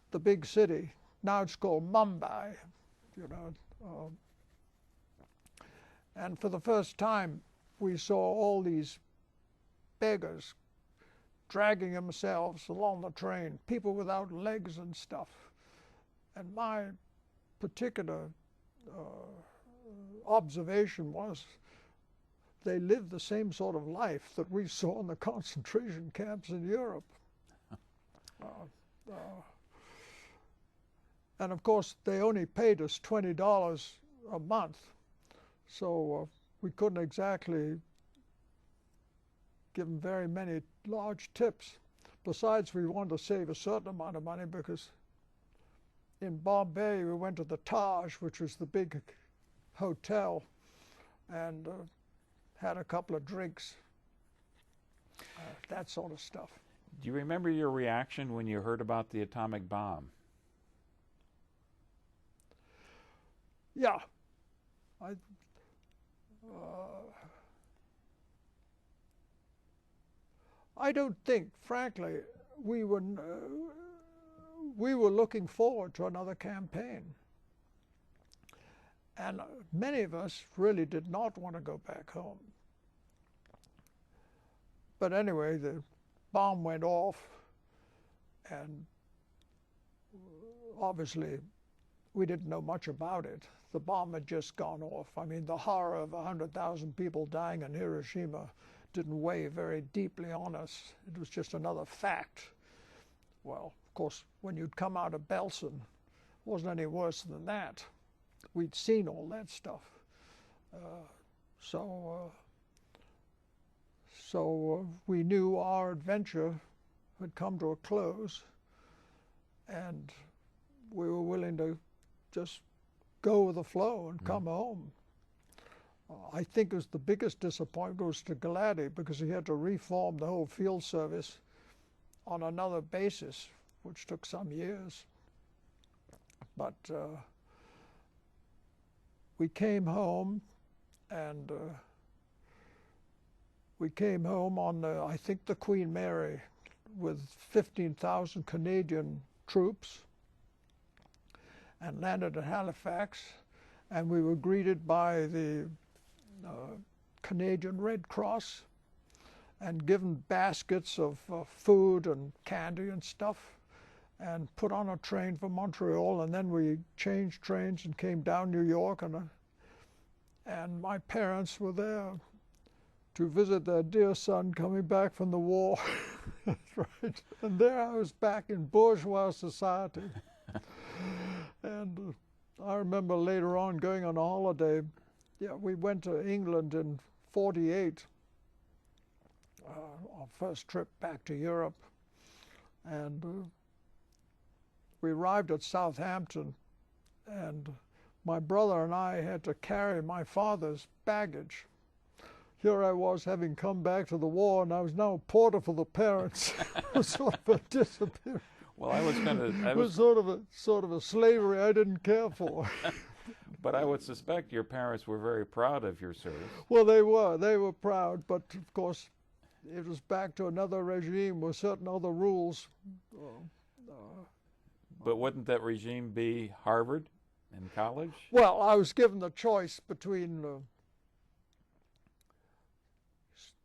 the big city. Now it's called Mumbai, you know. And for the first time, we saw all these beggars dragging themselves along the train, people without legs and stuff. And my particular observation was they lived the same sort of life that we saw in the concentration camps in Europe. And of course, they only paid us $20 a month, so we couldn't exactly give them very many large tips. Besides, we wanted to save a certain amount of money because in Bombay, we went to the Taj, which was the big hotel, and had a couple of drinks, that sort of stuff. Do you remember your reaction when you heard about the atomic bomb? Yeah. I don't think, frankly, we were looking forward to another campaign. And many of us really did not want to go back home. But anyway, the bomb went off, and obviously we didn't know much about it. The bomb had just gone off. I mean, the horror of 100,000 people dying in Hiroshima didn't weigh very deeply on us. It was just another fact. Well, of course, when you'd come out of Belsen, it wasn't any worse than that. We'd seen all that stuff. So we knew our adventure had come to a close, and we were willing to just go with the flow and come home. I think it was the biggest disappointment was to Galati, because he had to reform the whole field service on another basis, which took some years. But we came home, and we came home on, I think, the Queen Mary, with 15,000 Canadian troops, and landed at Halifax, and we were greeted by the Canadian Red Cross and given baskets of food and candy and stuff, and put on a train for Montreal, and then we changed trains and came down New York, and my parents were there to visit their dear son coming back from the war. That's right. And there I was back in bourgeois society. And I remember later on going on a holiday. Yeah, we went to England in '48, our first trip back to Europe. And we arrived at Southampton, and my brother and I had to carry my father's baggage. Here I was, having come back to the war, and I was now a porter for the parents. It was sort of a disappearance. Well, I was going to. It was sort of a slavery I didn't care for. But I would suspect your parents were very proud of your service. Well, they were proud, but of course, it was back to another regime with certain other rules. But wouldn't that regime be Harvard and college? Well, I was given the choice between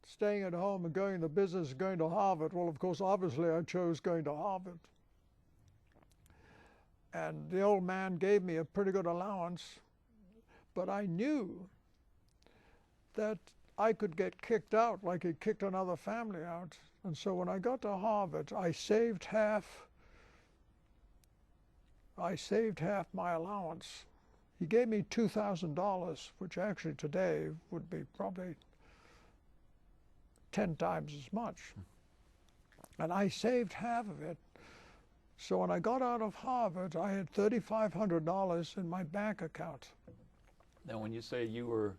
staying at home and going to business and going to Harvard. Well, of course, obviously I chose going to Harvard. And the old man gave me a pretty good allowance, but I knew that I could get kicked out like he kicked another family out. And so when I got to Harvard, I saved half my allowance. He gave me $2,000, which actually today would be probably 10 times as much. And I saved half of it. So when I got out of Harvard, I had $3,500 in my bank account. Now, when you say you were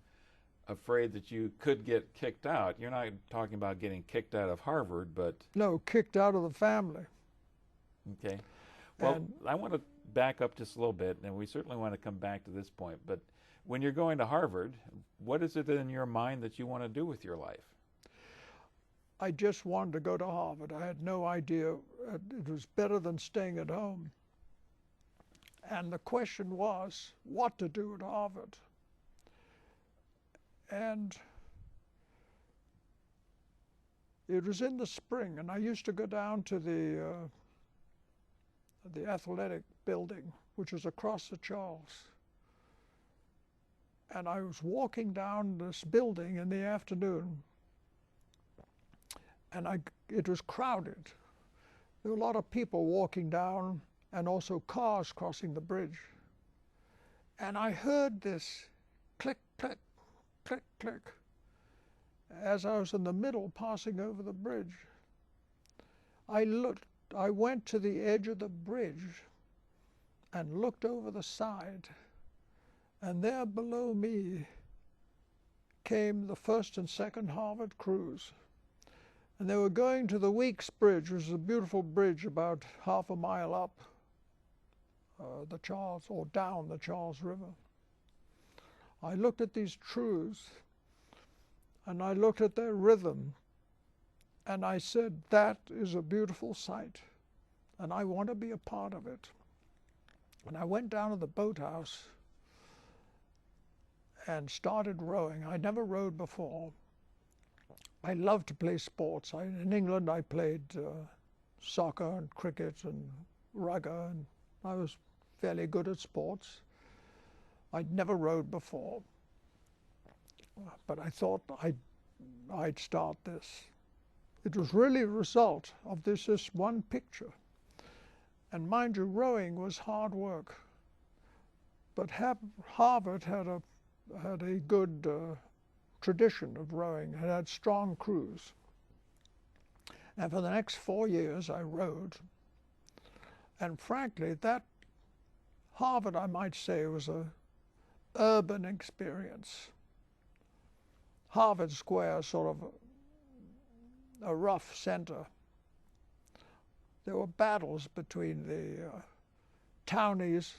afraid that you could get kicked out, you're not talking about getting kicked out of Harvard, but... No, kicked out of the family. Okay. Well, I want to back up just a little bit, and we certainly want to come back to this point, but when you're going to Harvard, what is it in your mind that you want to do with your life? I just wanted to go to Harvard. I had no idea. It was better than staying at home. And the question was what to do at Harvard. And it was in the spring, and I used to go down to the athletic building, which was across the Charles. And I was walking down this building in the afternoon, and it was crowded. There were a lot of people walking down and also cars crossing the bridge. And I heard this click, click, click, click as I was in the middle passing over the bridge. I went to the edge of the bridge and looked over the side, and there below me came the first and second Harvard crews. And they were going to the Weeks Bridge, which is a beautiful bridge about half a mile up the Charles, or down the Charles River. I looked at these crews, and I looked at their rhythm, and I said, that is a beautiful sight, and I want to be a part of it. And I went down to the boathouse and started rowing. I never rowed before. I love to play sports. In England, I played soccer and cricket and rugby, and I was fairly good at sports. I'd never rowed before, but I thought I'd start this. It was really a result of this one picture. And mind you, rowing was hard work. But Harvard had a good tradition of rowing. It had strong crews. And for the next 4 years, I rowed. And frankly, that Harvard, I might say, was an urban experience. Harvard Square, sort of a rough center. There were battles between the townies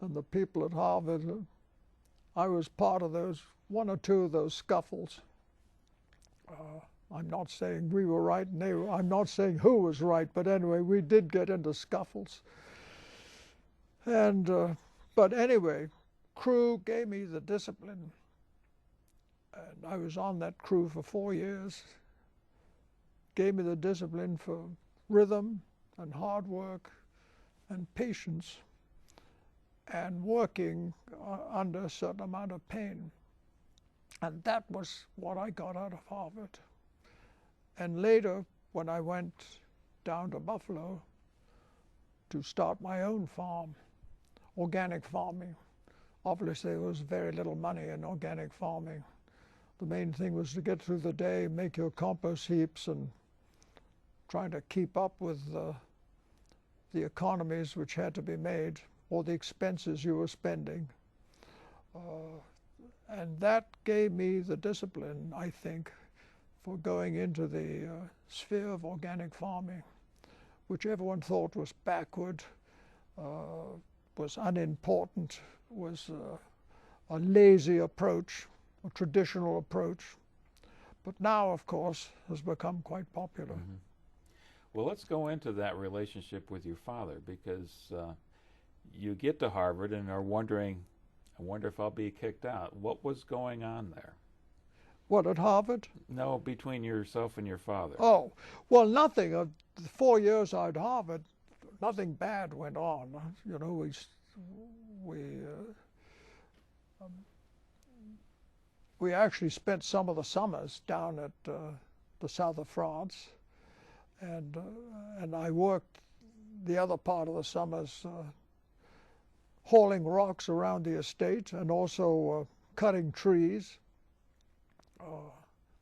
and the people at Harvard. I was part of those, one or two of those scuffles. I'm not saying we were right and they were, I'm not saying who was right, but anyway, we did get into scuffles. And, but anyway, crew gave me the discipline. And I was on that crew for 4 years. Gave me the discipline for rhythm and hard work and patience and working under a certain amount of pain. And that was what I got out of Harvard. And later, when I went down to Buffalo to start my own farm, organic farming, obviously there was very little money in organic farming. The main thing was to get through the day, make your compost heaps, and trying to keep up with the economies which had to be made, or the expenses you were spending. And that gave me the discipline, I think, for going into the sphere of organic farming, which everyone thought was backward, was unimportant, was a lazy approach, a traditional approach. But now, of course, has become quite popular. Mm-hmm. Well, let's go into that relationship with your father, because you get to Harvard and are wondering, I wonder if I'll be kicked out. What was going on there? What, at Harvard? No, between yourself and your father. Oh, well, nothing. The 4 years at Harvard, nothing bad went on. You know, we actually spent some of the summers down at the south of France, and I worked the other part of the summers hauling rocks around the estate and also cutting trees.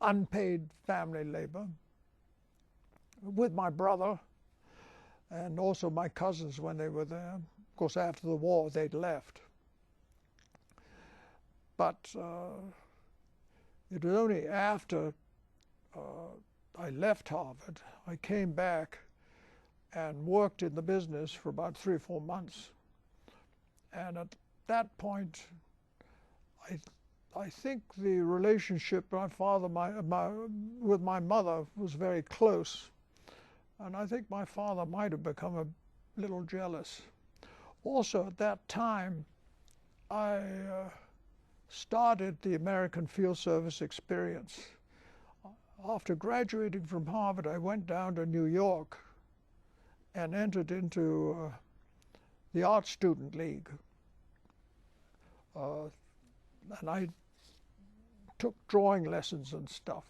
Unpaid family labor with my brother and also my cousins when they were there. Of course, after the war, they'd left. But it was only after I left Harvard, I came back and worked in the business for about 3 or 4 months. And at that point, I think the relationship with my mother was very close. And I think my father might have become a little jealous. Also at that time, I started the American Field Service experience. After graduating from Harvard, I went down to New York and entered into the Art Student League. And I took drawing lessons and stuff.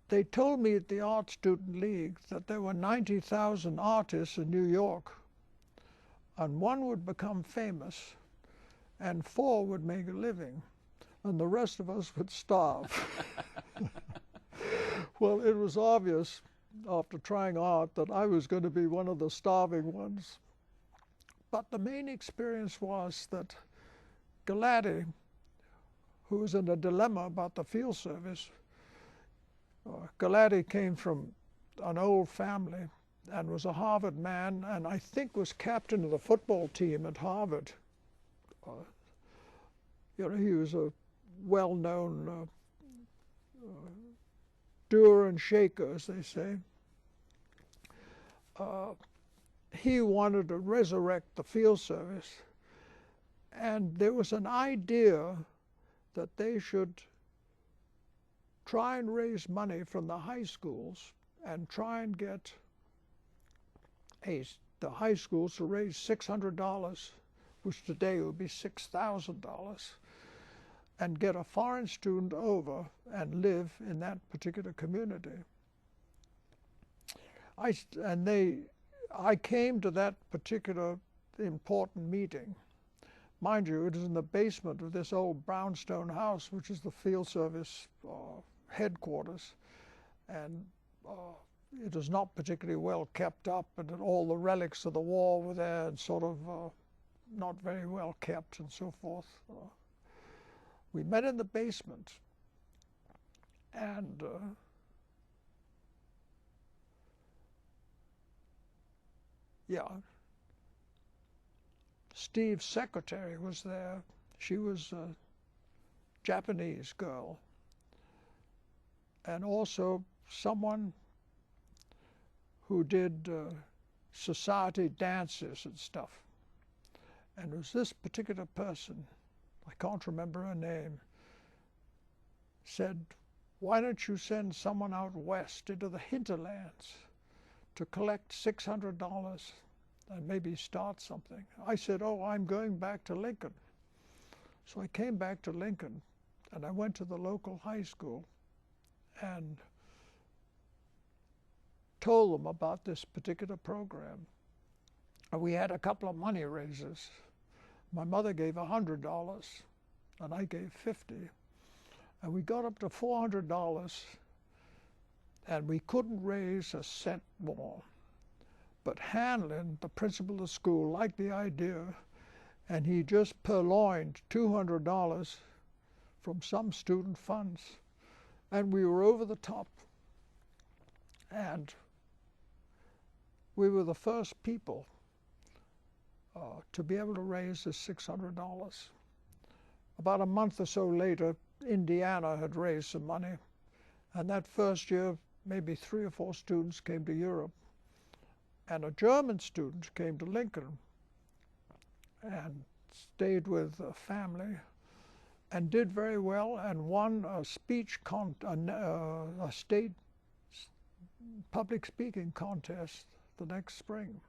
They told me at the Art Student League that there were 90,000 artists in New York, and 1 would become famous, and 4 would make a living, and the rest of us would starve. Well, it was obvious after trying art that I was going to be one of the starving ones. But the main experience was that Galati, who was in a dilemma about the field service, Galati came from an old family and was a Harvard man, and I think was captain of the football team at Harvard. You know, he was a well-known doer and shaker, as they say. He wanted to resurrect the field service, and there was an idea that they should try and raise money from the high schools and try and get a the high schools to raise $600, which today would be $6,000, and get a foreign student over and live in that particular community. I came to that particular important meeting. Mind you, it is in the basement of this old brownstone house, which is the field service headquarters, and it is not particularly well kept up, and all the relics of the war were there and sort of not very well kept and so forth. We met in the basement, and yeah, Steve's secretary was there. She was a Japanese girl, and also someone who did society dances and stuff. And it was this particular person, I can't remember her name, said, "Why don't you send someone out west into the hinterlands to collect $600 and maybe start something?" I said, "Oh, I'm going back to Lincoln." So I came back to Lincoln, and I went to the local high school and told them about this particular program. And we had a couple of money raises. My mother gave $100, and I gave $50. And we got up to $400, and we couldn't raise a cent more. But Hanlon, the principal of the school, liked the idea, and he just purloined $200 from some student funds. And we were over the top. And we were the first people to be able to raise this $600. About a month or so later, Indiana had raised some money. And that first year, maybe 3 or 4 students came to Europe. And a German student came to Lincoln and stayed with a family and did very well and won a a state public speaking contest the next spring.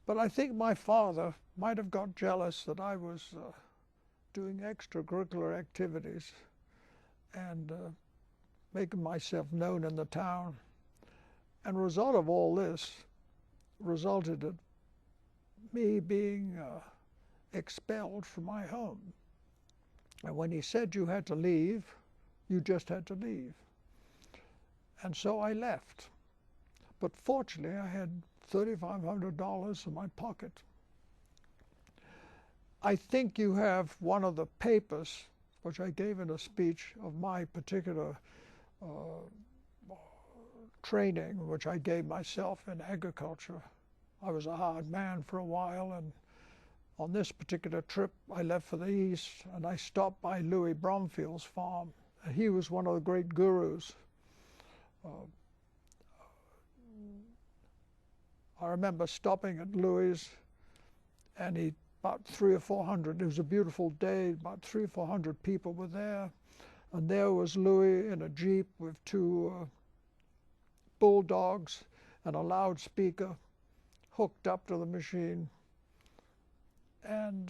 But I think my father might have got jealous that I was doing extracurricular activities and making myself known in the town. And the result of all this resulted in me being expelled from my home. And when he said you had to leave, you just had to leave. And so I left. But fortunately, I had $3,500 in my pocket. I think you have one of the papers, which I gave in a speech, of my particular training, which I gave myself in agriculture. I was a hard man for a while, and on this particular trip, I left for the east, and I stopped by Louis Bromfield's farm. And he was one of the great gurus. I remember stopping at Louis, and about 300 or 400, it was a beautiful day, about 300 or 400 people were there. And there was Louis in a Jeep with 2 bulldogs and a loudspeaker hooked up to the machine. And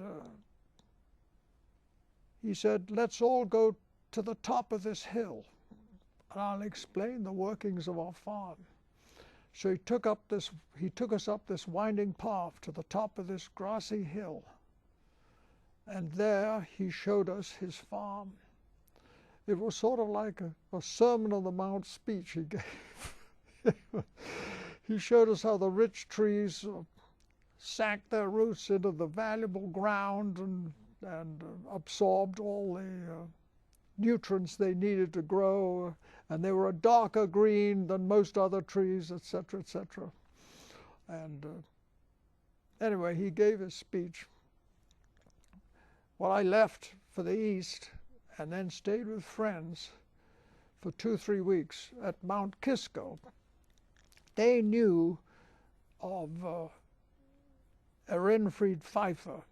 he said, "Let's all go to the top of this hill, and I'll explain the workings of our farm." So he took us up this winding path to the top of this grassy hill, and there he showed us his farm. It was sort of like a Sermon on the Mount speech he gave. He showed us how the rich trees sank their roots into the valuable ground and absorbed all the nutrients they needed to grow, and they were a darker green than most other trees, etc., etc. And anyway, he gave his speech. Well, I left for the east and then stayed with friends for 2 or 3 weeks at Mount Kisco. They knew of Ehrenfried Pfeiffer,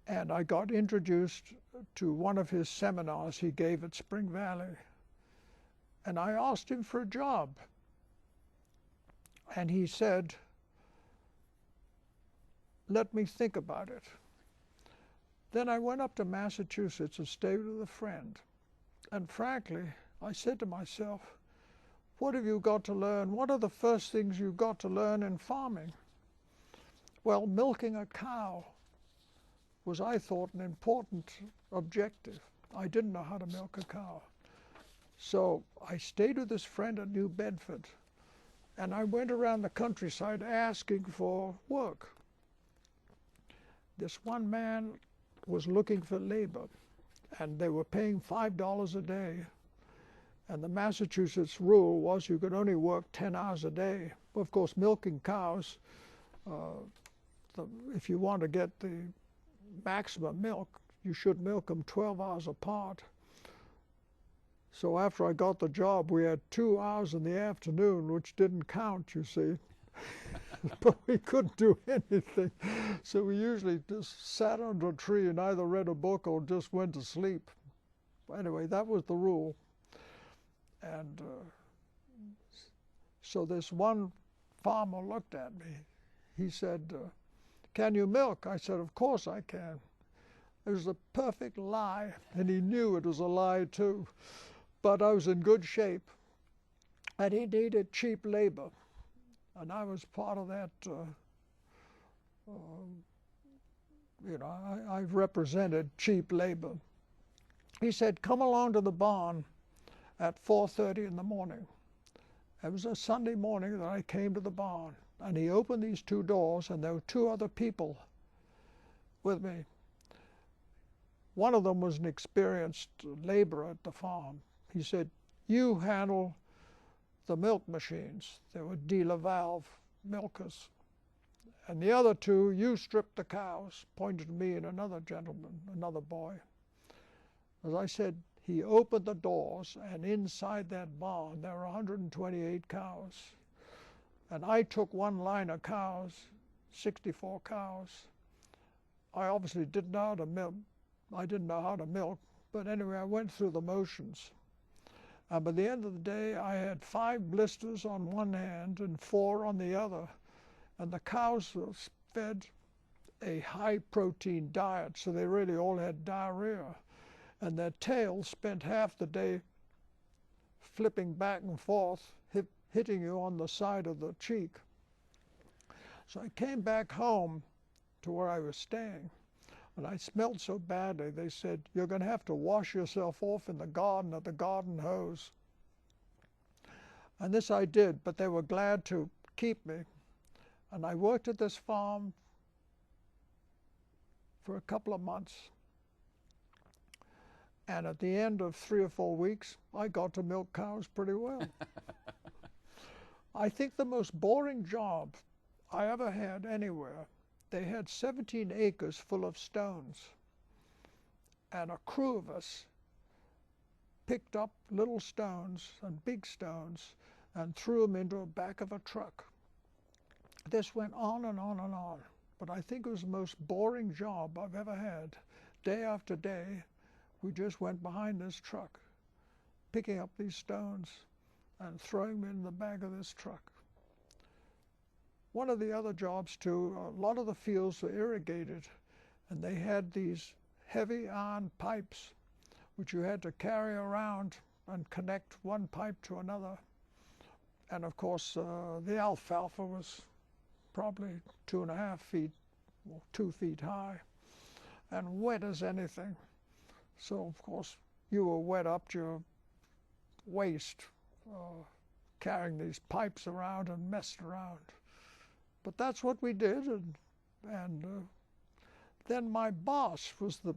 and I got introduced to one of his seminars he gave at Spring Valley, and I asked him for a job. And he said, let me think about it. Then I went up to Massachusetts and stayed with a friend. And frankly, I said to myself, what have you got to learn? What are the first things you've got to learn in farming? Well, milking a cow was, I thought, an important objective. I didn't know how to milk a cow. So I stayed with this friend at New Bedford, and I went around the countryside asking for work. This one man was looking for labor, and they were paying $5 a day. And the Massachusetts rule was you could only work 10 hours a day. Well, of course, milking cows, if you want to get the maximum milk, you should milk them 12 hours apart. So after I got the job, we had 2 hours in the afternoon, which didn't count, you see. But we couldn't do anything. So we usually just sat under a tree and either read a book or just went to sleep. Anyway, that was the rule. And so this one farmer looked at me. He said, can you milk? I said, of course I can. It was a perfect lie, and he knew it was a lie too. But I was in good shape, and he needed cheap labor. And I was part of that, I represented cheap labor. He said, come along to the barn at 4:30 in the morning. It was a Sunday morning that I came to the barn, and he opened these 2 doors, and there were 2 other people with me. One of them was an experienced laborer at the farm. He said, you handle the milk machines. They were dealer valve milkers. And the other 2, you strip the cows, pointed to me and another gentleman, another boy. As I said, he opened the doors, and inside that barn there were 128 cows. And I took one line of cows, 64 cows. I obviously didn't know how to milk. I didn't know how to milk, but anyway, I went through the motions. And by the end of the day, I had 5 blisters on one hand and 4 on the other. And the cows were fed a high-protein diet, so they really all had diarrhea. And their tails spent half the day flipping back and forth, hitting you on the side of the cheek. So I came back home to where I was staying, and I smelled so badly, they said, you're going to have to wash yourself off in the garden at the garden hose. And this I did, but they were glad to keep me. And I worked at this farm for a couple of months. And at the end of 3 or 4 weeks, I got to milk cows pretty well. I think the most boring job I ever had anywhere, they had 17 acres full of stones. And a crew of us picked up little stones and big stones and threw them into the back of a truck. This went on and on and on. But I think it was the most boring job I've ever had. Day after day, we just went behind this truck, picking up these stones and throwing them in the back of this truck. One of the other jobs too, a lot of the fields were irrigated, and they had these heavy iron pipes which you had to carry around and connect one pipe to another. And of course, the alfalfa was probably 2.5 feet, or 2 feet high, and wet as anything. So of course, you were wet up to your waist, carrying these pipes around and messed around. But that's what we did, and then my boss was the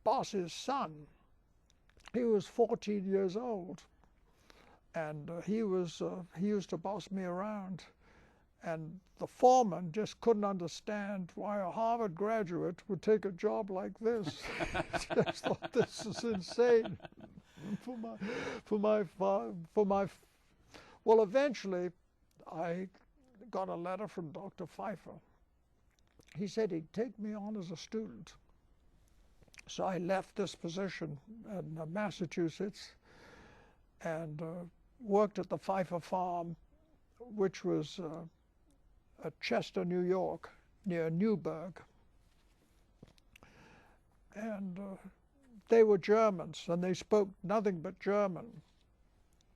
boss's son. He was 14 years old, and he used to boss me around. And the foreman just couldn't understand why a Harvard graduate would take a job like this. He just thought, this is insane. Well, eventually, I got a letter from Dr. Pfeiffer. He said he'd take me on as a student. So I left this position in Massachusetts and worked at the Pfeiffer farm which was at Chester, New York, near Newburgh. And they were Germans, and they spoke nothing but German.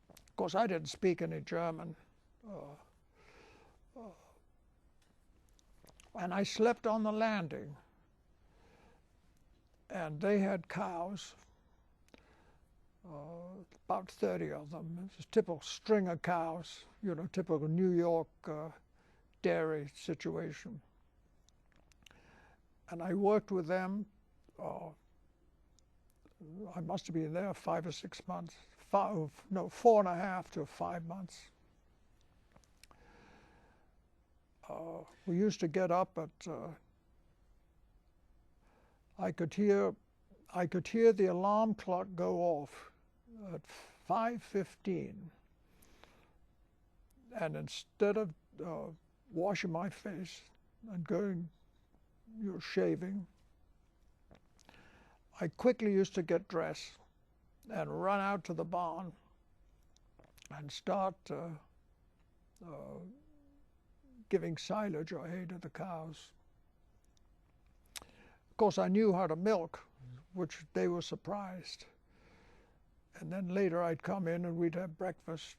Of course, I didn't speak any German. And I slept on the landing. And they had cows, about 30 of them. It's a typical string of cows, you know, typical New York dairy situation. And I worked with them. I must have been there 5 or 6 months. 4.5 to 5 months. We used to get up at. I could hear the alarm clock go off at 5:15, and instead of washing my face and going, shaving, I quickly used to get dressed and run out to the barn and start giving silage or hay to the cows. Of course, I knew how to milk, which they were surprised. And then later I'd come in and we'd have breakfast.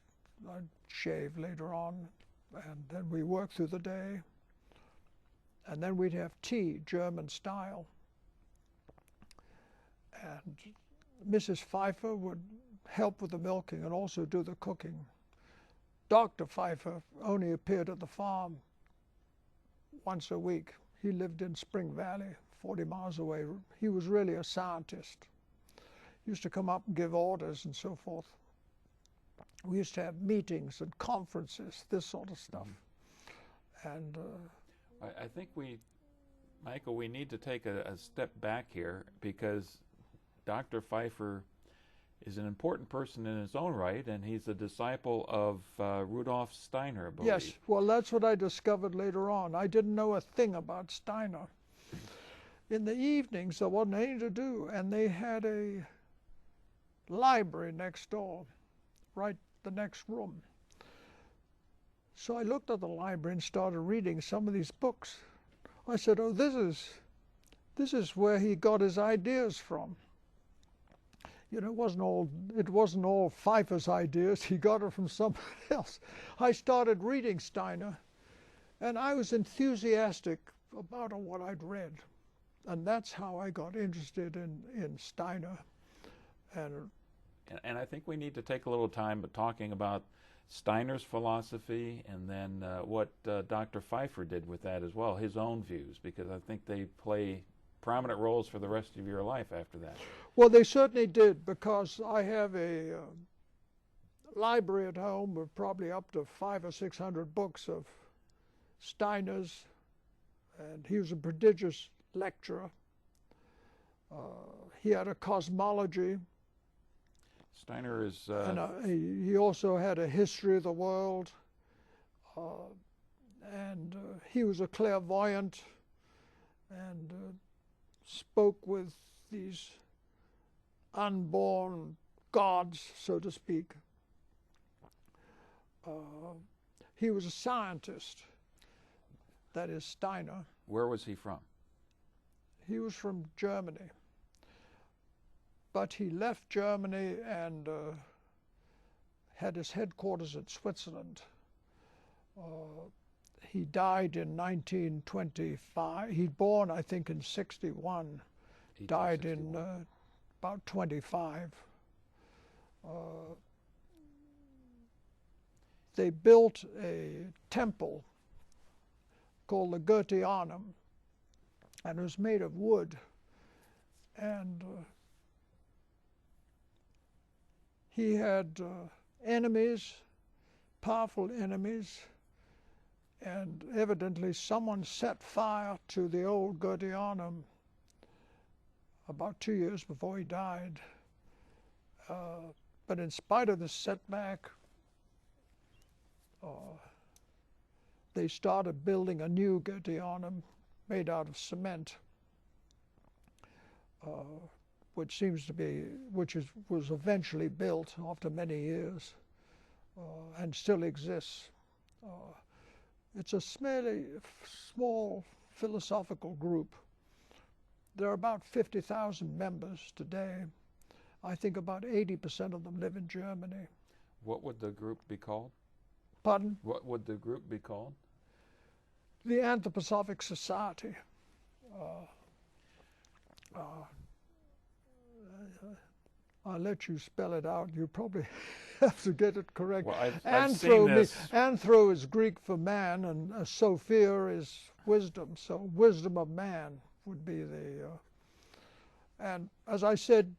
I'd shave later on, and then we work through the day. And then we'd have tea, German style. And Mrs. Pfeiffer would help with the milking and also do the cooking. Dr. Pfeiffer only appeared at the farm once a week. He lived in Spring Valley, 40 miles away. He was really a scientist. He used to come up and give orders and so forth. We used to have meetings and conferences, this sort of stuff. And I think Michael, we need to take a step back here, because Dr. Pfeiffer is an important person in his own right, and he's a disciple of Rudolf Steiner, I believe. yes, well, that's what I discovered later on. I didn't know a thing about Steiner. In the evenings, there wasn't anything to do, and they had a library next door, right the next room. So I looked at the library and started reading some of these books. I said, oh, this is where he got his ideas from. You know, it wasn't all Pfeiffer's ideas. He got it from somebody else. I started reading Steiner, and I was enthusiastic about what I'd read. And that's how I got interested in Steiner. And I think we need to take a little time talking about Steiner's philosophy, and then what Dr. Pfeiffer did with that as well, his own views, because I think they play prominent roles for the rest of your life after that. Well, they certainly did, because I have a library at home with probably up to 500 or 600 books of Steiner's, and he was a prodigious lecturer. He had a cosmology. Steiner is... and he also had a history of the world, and he was a clairvoyant, and spoke with these unborn gods, so to speak. He was a scientist, that is Steiner. Where was he from? He was from Germany. But he left Germany and had his headquarters in Switzerland. He died in 1925. He'd born, I think, in 61. Died in about 25. They built a temple called the Goetheanum, and it was made of wood. And he had enemies, powerful enemies, and evidently someone set fire to the old Goetheanum about 2 years before he died. But in spite of the setback, they started building a new Goetheanum made out of cement, which was eventually built after many years, and still exists. It's a small philosophical group. There are about 50,000 members today. I think about 80% of them live in Germany. What would the group be called? Pardon? What would the group be called? The Anthroposophic Society. I'll let you spell it out. You probably have to get it correct. Well, I've seen this. Anthro is Greek for man, and Sophia is wisdom. So wisdom of man would be the... and as I said,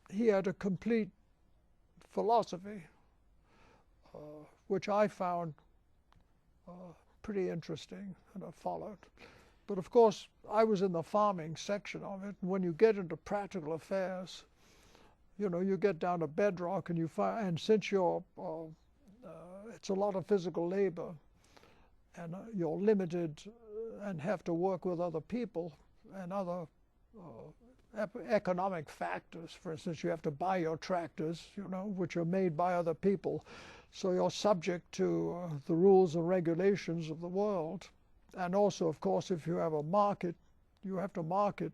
he had a complete philosophy, which I found pretty interesting, and I followed. But of course, I was in the farming section of it, and when you get into practical affairs, you know, you get down to bedrock, and you find, and since you're, it's a lot of physical labor, and you're limited and have to work with other people and other economic factors. For instance, you have to buy your tractors, you know, which are made by other people. So you're subject to the rules and regulations of the world. And also, of course, if you have a market, you have to market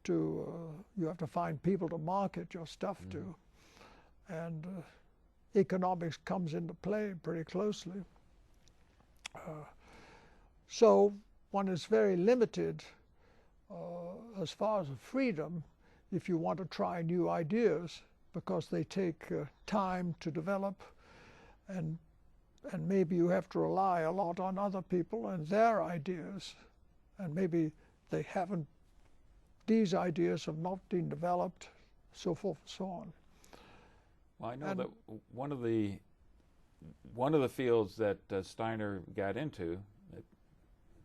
you have to find people to market your stuff to. And economics comes into play pretty closely. So one is very limited as far as freedom if you want to try new ideas, because they take time to develop, and maybe you have to rely a lot on other people and their ideas, and maybe they haven't, these ideas have not been developed, so forth and so on. Well, I know that one of the fields that Steiner got into,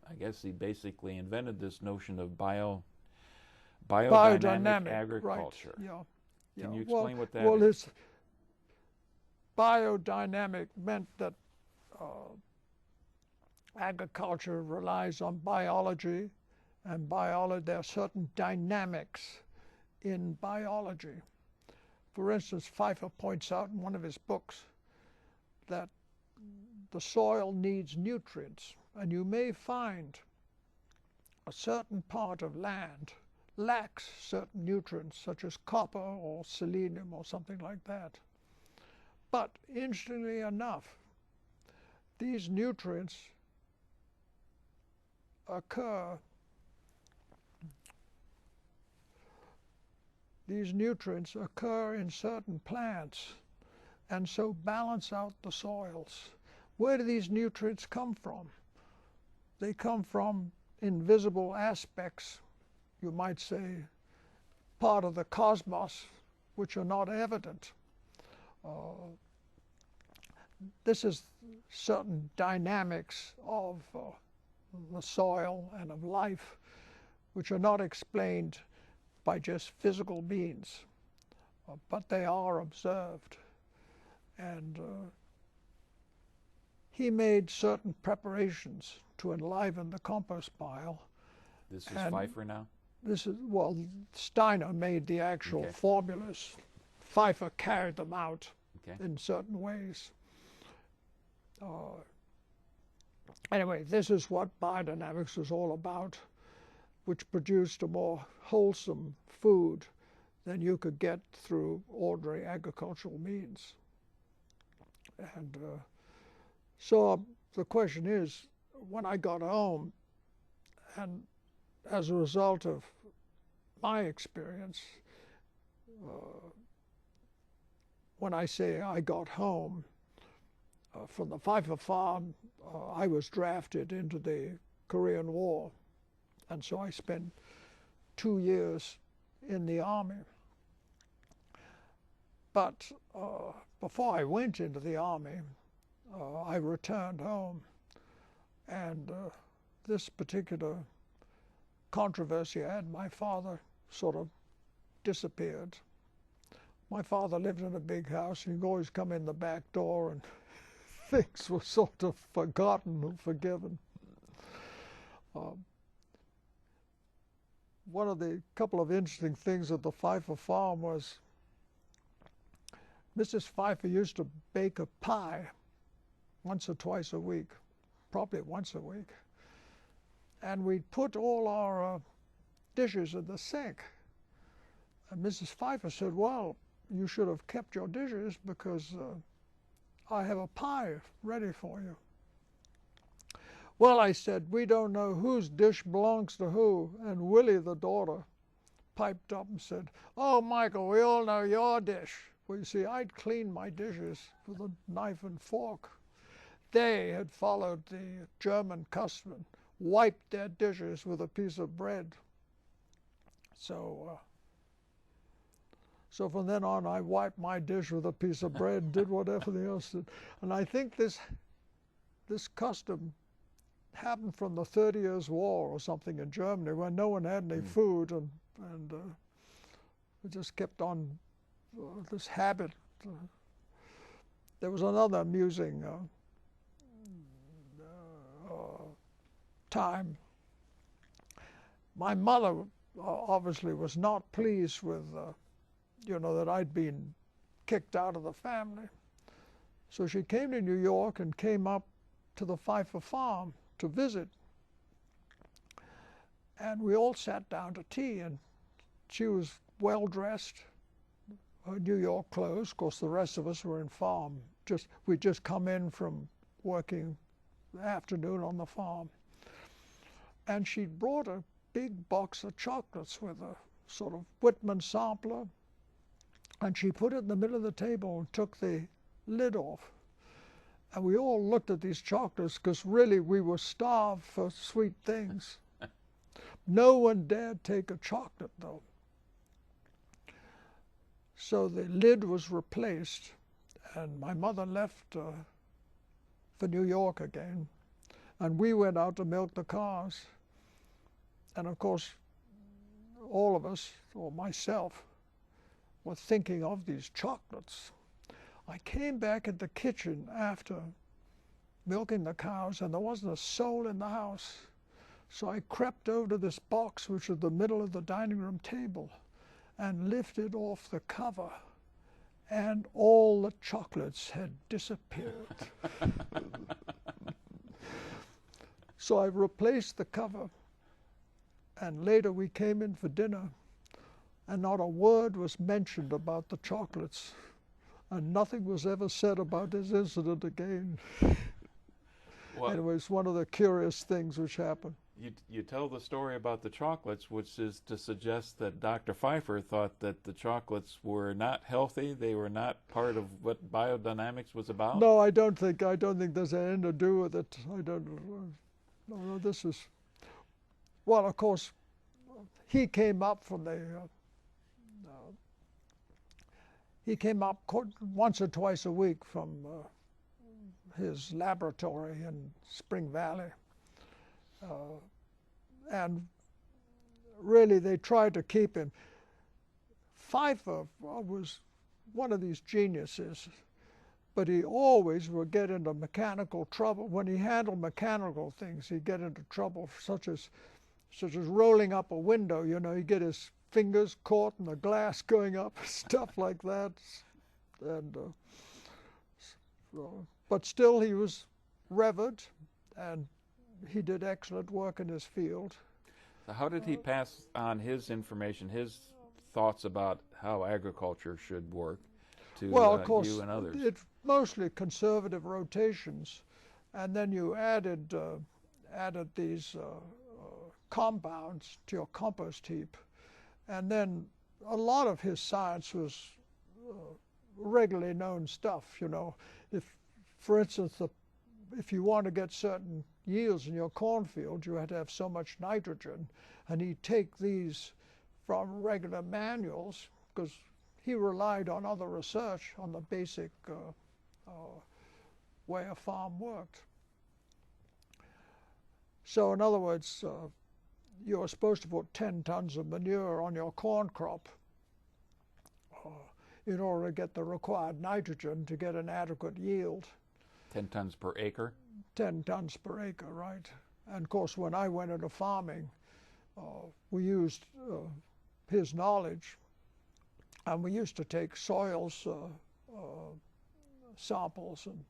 I guess he basically invented this notion of biodynamic agriculture. Right. Yeah. Can you explain what that is? Well, it's biodynamic meant that agriculture relies on biology, and there are certain dynamics in biology. For instance, Pfeiffer points out in one of his books that the soil needs nutrients, and you may find a certain part of land lacks certain nutrients, such as copper or selenium or something like that. But interestingly enough, these nutrients occur in certain plants, and so balance out the soils. Where do these nutrients come from? They come from invisible aspects, you might say, part of the cosmos, which are not evident. This is certain dynamics of the soil and of life, which are not explained by just physical means, but they are observed. And he made certain preparations to enliven the compost pile. This is Pfeiffer now? This is, well, Steiner made the actual formulas. Pfeiffer carried them out in certain ways. Anyway, this is what biodynamics was all about, which produced a more wholesome food than you could get through ordinary agricultural means. And so the question is, when I got home, and as a result of my experience, when I say I got home, from the Pfeiffer farm, I was drafted into the Korean War, and so I spent 2 years in the army. But before I went into the army, I returned home, and this particular controversy I had, my father sort of disappeared. My father lived in a big house, and he'd always come in the back door, and things were sort of forgotten and forgiven. One of the couple of interesting things at the Pfeiffer farm was Mrs. Pfeiffer used to bake a pie once or twice a week, probably once a week. And we'd put all our dishes in the sink. And Mrs. Pfeiffer said, well, you should have kept your dishes because I have a pie ready for you. Well, I said, we don't know whose dish belongs to who. And Willie, the daughter, piped up and said, oh, Michael, we all know your dish. Well, you see, I'd cleaned my dishes with a knife and fork. They had followed the German custom, wiped their dishes with a piece of bread. So from then on, I wiped my dish with a piece of bread, did what everything else did. And I think this custom happened from the 30 Years' War or something in Germany, when no one had any food, and it just kept on this habit. There was another amusing time. My mother obviously was not pleased with, that I'd been kicked out of the family. So she came to New York and came up to the Pfeiffer farm to visit. And we all sat down to tea, and she was well dressed, her New York clothes. Of course, the rest of us were in farm. We'd just come in from working the afternoon on the farm. And she'd brought a big box of chocolates with a sort of Whitman sampler, and she put it in the middle of the table and took the lid off. And we all looked at these chocolates because really we were starved for sweet things. No one dared take a chocolate, though. So the lid was replaced, and my mother left for New York again, and we went out to milk the cars. And of course, all of us, or myself, were thinking of these chocolates. I came back in the kitchen after milking the cows, and there wasn't a soul in the house. So I crept over to this box, which was the middle of the dining room table, and lifted off the cover, and all the chocolates had disappeared. So I replaced the cover, and later we came in for dinner, and not a word was mentioned about the chocolates, and nothing was ever said about this incident again. And it was one of the curious things which happened. You tell the story about the chocolates, which is to suggest that Dr. Pfeiffer thought that the chocolates were not healthy. They were not part of what biodynamics was about. No, I don't think there's anything to do with it. No, this is, well, of course, he came up from he came up once or twice a week from his laboratory in Spring Valley. And really they tried to keep him. Pfeiffer was one of these geniuses, but he always would get into mechanical trouble. When he handled mechanical things, he'd get into trouble such as rolling up a window. He'd get his fingers caught in the glass going up, stuff like that. And but still he was revered, and he did excellent work in his field. So how did he pass on his information, his thoughts about how agriculture should work to of course, you and others? It's mostly conservative rotations, and then you added these compounds to your compost heap, and then a lot of his science was regularly known stuff. If, for instance, if you want to get certain yields in your cornfield, you had to have so much nitrogen, and he'd take these from regular manuals because he relied on other research on the basic way a farm worked. So in other words, you were supposed to put 10 tons of manure on your corn crop in order to get the required nitrogen to get an adequate yield. 10 tons per acre? 10 tons per acre, right. And of course, when I went into farming, we used his knowledge, and we used to take soils samples and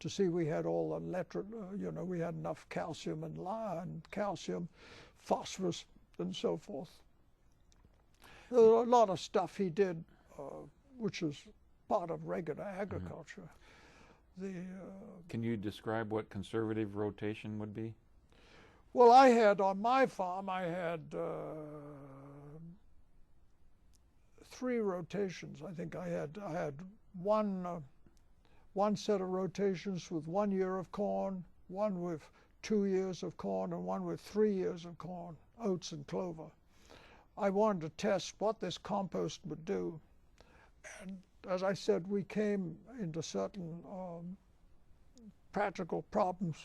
to see we had all the we had enough calcium and calcium, phosphorus, and so forth. There were a lot of stuff he did, which was part of regular agriculture. Can you describe what conservative rotation would be? Well, I had on my farm, I had 3 rotations. I think I had one set of rotations with 1 year of corn, one with 2 years of corn, and one with 3 years of corn, oats and clover. I wanted to test what this compost would do. And as I said, we came into certain practical problems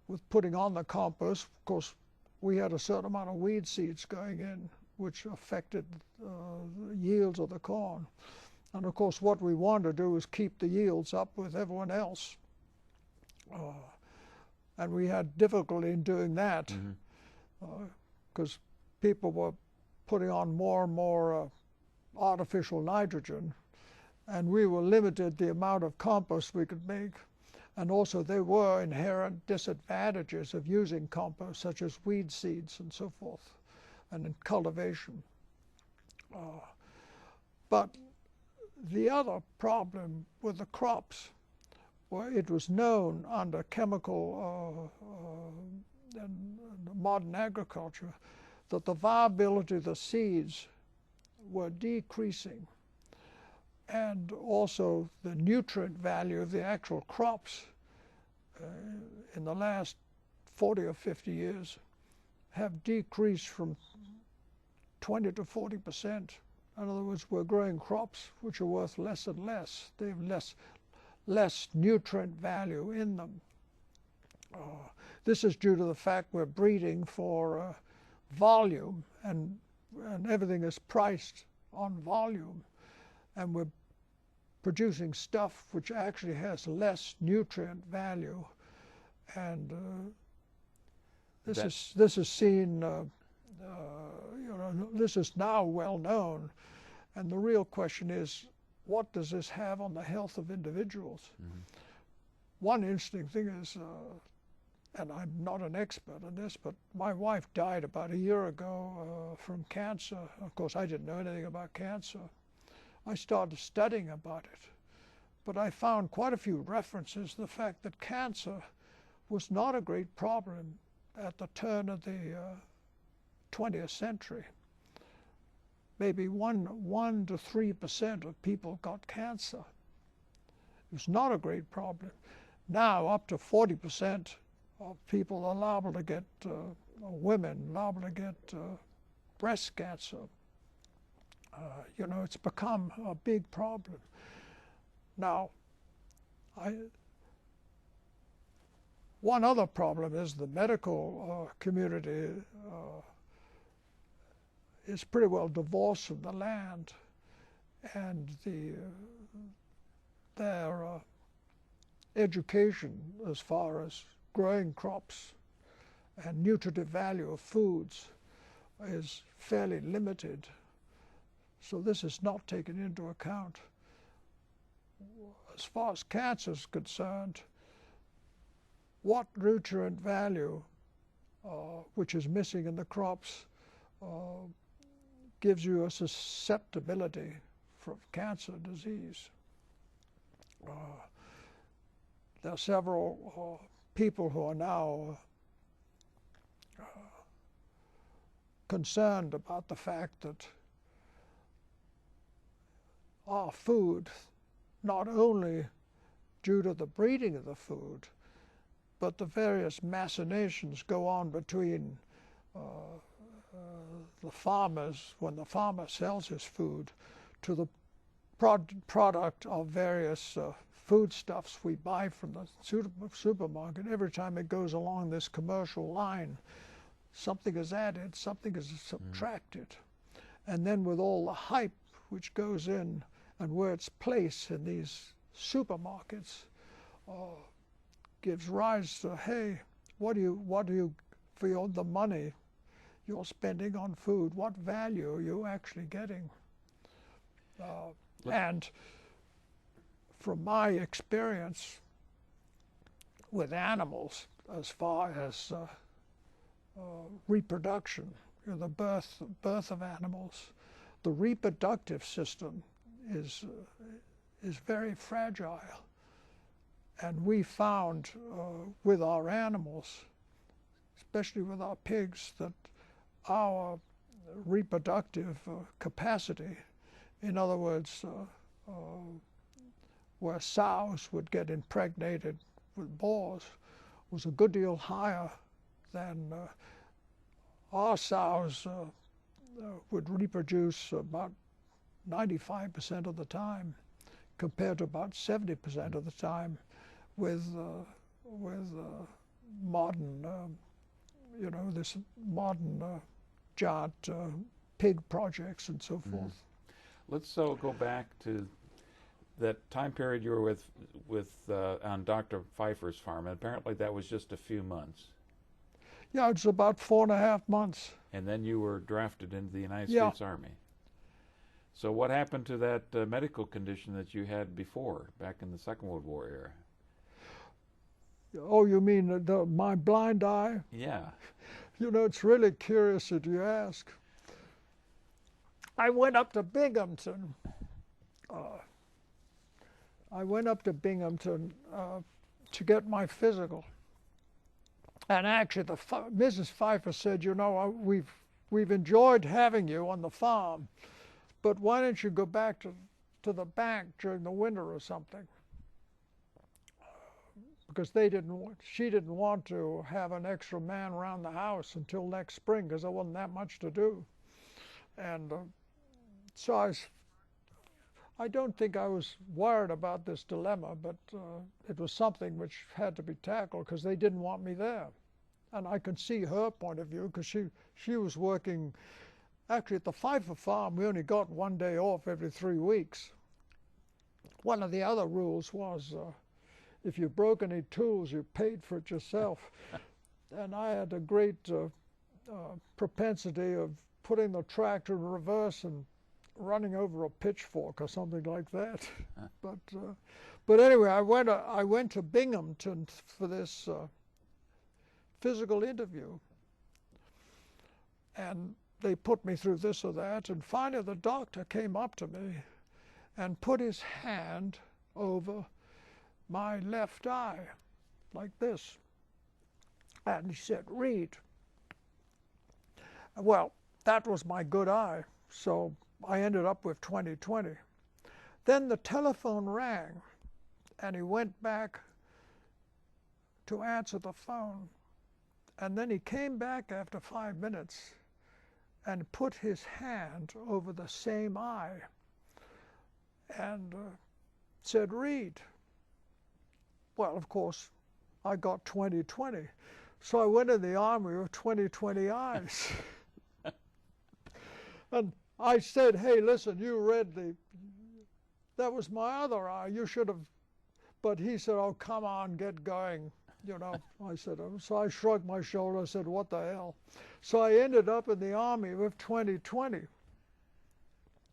with putting on the compost. Of course, we had a certain amount of weed seeds going in, which affected the yields of the corn. And of course, what we wanted to do is keep the yields up with everyone else. And we had difficulty in doing that because people were putting on more and more artificial nitrogen, and we were limited the amount of compost we could make. And also there were inherent disadvantages of using compost, such as weed seeds and so forth, and in cultivation. But the other problem with the crops, well, it was known under chemical and modern agriculture that the viability of the seeds were decreasing, and also the nutrient value of the actual crops in the last 40 or 50 years have decreased from 20 to 40%. In other words, we're growing crops which are worth less and less. They have less nutrient value in them. This is due to the fact we're breeding for volume, and everything is priced on volume, and we're producing stuff which actually has less nutrient value. And this is seen. This is now well known, and the real question is, what does this have on the health of individuals? One interesting thing is, and I'm not an expert on this, but my wife died about a year ago from cancer. Of course, I didn't know anything about cancer. I started studying about it, but I found quite a few references to the fact that cancer was not a great problem at the turn of the 20th century. Maybe 1 to 3% of people got cancer. It was not a great problem. Now up to 40% of people are liable to get, women liable to get breast cancer. It's become a big problem. Now, one other problem is the medical community is pretty well divorced from the land, and their education as far as growing crops and nutritive value of foods is fairly limited. So this is not taken into account. As far as cancer is concerned, what nutrient value which is missing in the crops gives you a susceptibility for cancer disease. There are several people who are now concerned about the fact that our food, not only due to the breeding of the food, but the various machinations go on between the farmers, when the farmer sells his food, to the product of various foodstuffs we buy from the supermarket. Every time it goes along this commercial line, something is added, something is subtracted. And then with all the hype which goes in and where it's placed in these supermarkets, gives rise to, hey, what do you for the money you're spending on food, what value are you actually getting? And from my experience with animals as far as reproduction, the birth of animals, the reproductive system is very fragile. And we found with our animals, especially with our pigs, that our reproductive capacity, in other words, where sows would get impregnated with boars, was a good deal higher than our sows would reproduce about 95% of the time, compared to about 70% of the time with modern, this modern giant pig projects and so forth. Let's go back to that time period you were on Dr. Pfeiffer's farm, and apparently that was just a few months. Yeah, it's about 4.5 months. And then you were drafted into the United States Army. So what happened to that medical condition that you had before, back in the Second World War era? Oh, you mean my blind eye? Yeah. It's really curious that you ask. I went up to Binghamton. To get my physical. And actually, Mrs. Pfeiffer said, we've enjoyed having you on the farm, but why don't you go back to the bank during the winter or something? Because she didn't want to have an extra man around the house until next spring, because there wasn't that much to do. And so I don't think I was worried about this dilemma, but it was something which had to be tackled because they didn't want me there. And I could see her point of view, because she was working. Actually, at the Pfeiffer farm, we only got 1 day off every 3 weeks. One of the other rules was if you broke any tools, you paid for it yourself. And I had a great propensity of putting the tractor in reverse and running over a pitchfork or something like that. But anyway, I went to Binghamton for this physical interview, and they put me through this or that, and finally the doctor came up to me and put his hand over my left eye like this, and he said, "Read." Well, that was my good eye, so I ended up with 20/20. Then the telephone rang, and he went back to answer the phone. And then he came back after 5 minutes and put his hand over the same eye and said, "Read." Well, of course, I got 20/20. So I went in the Army with 20/20 eyes. And I said, "Hey, listen, you read that was my other eye. You should have." But he said, "Oh, come on, get going." I said, so I shrugged my shoulder. I said, "What the hell?" So I ended up in the Army with 20/20.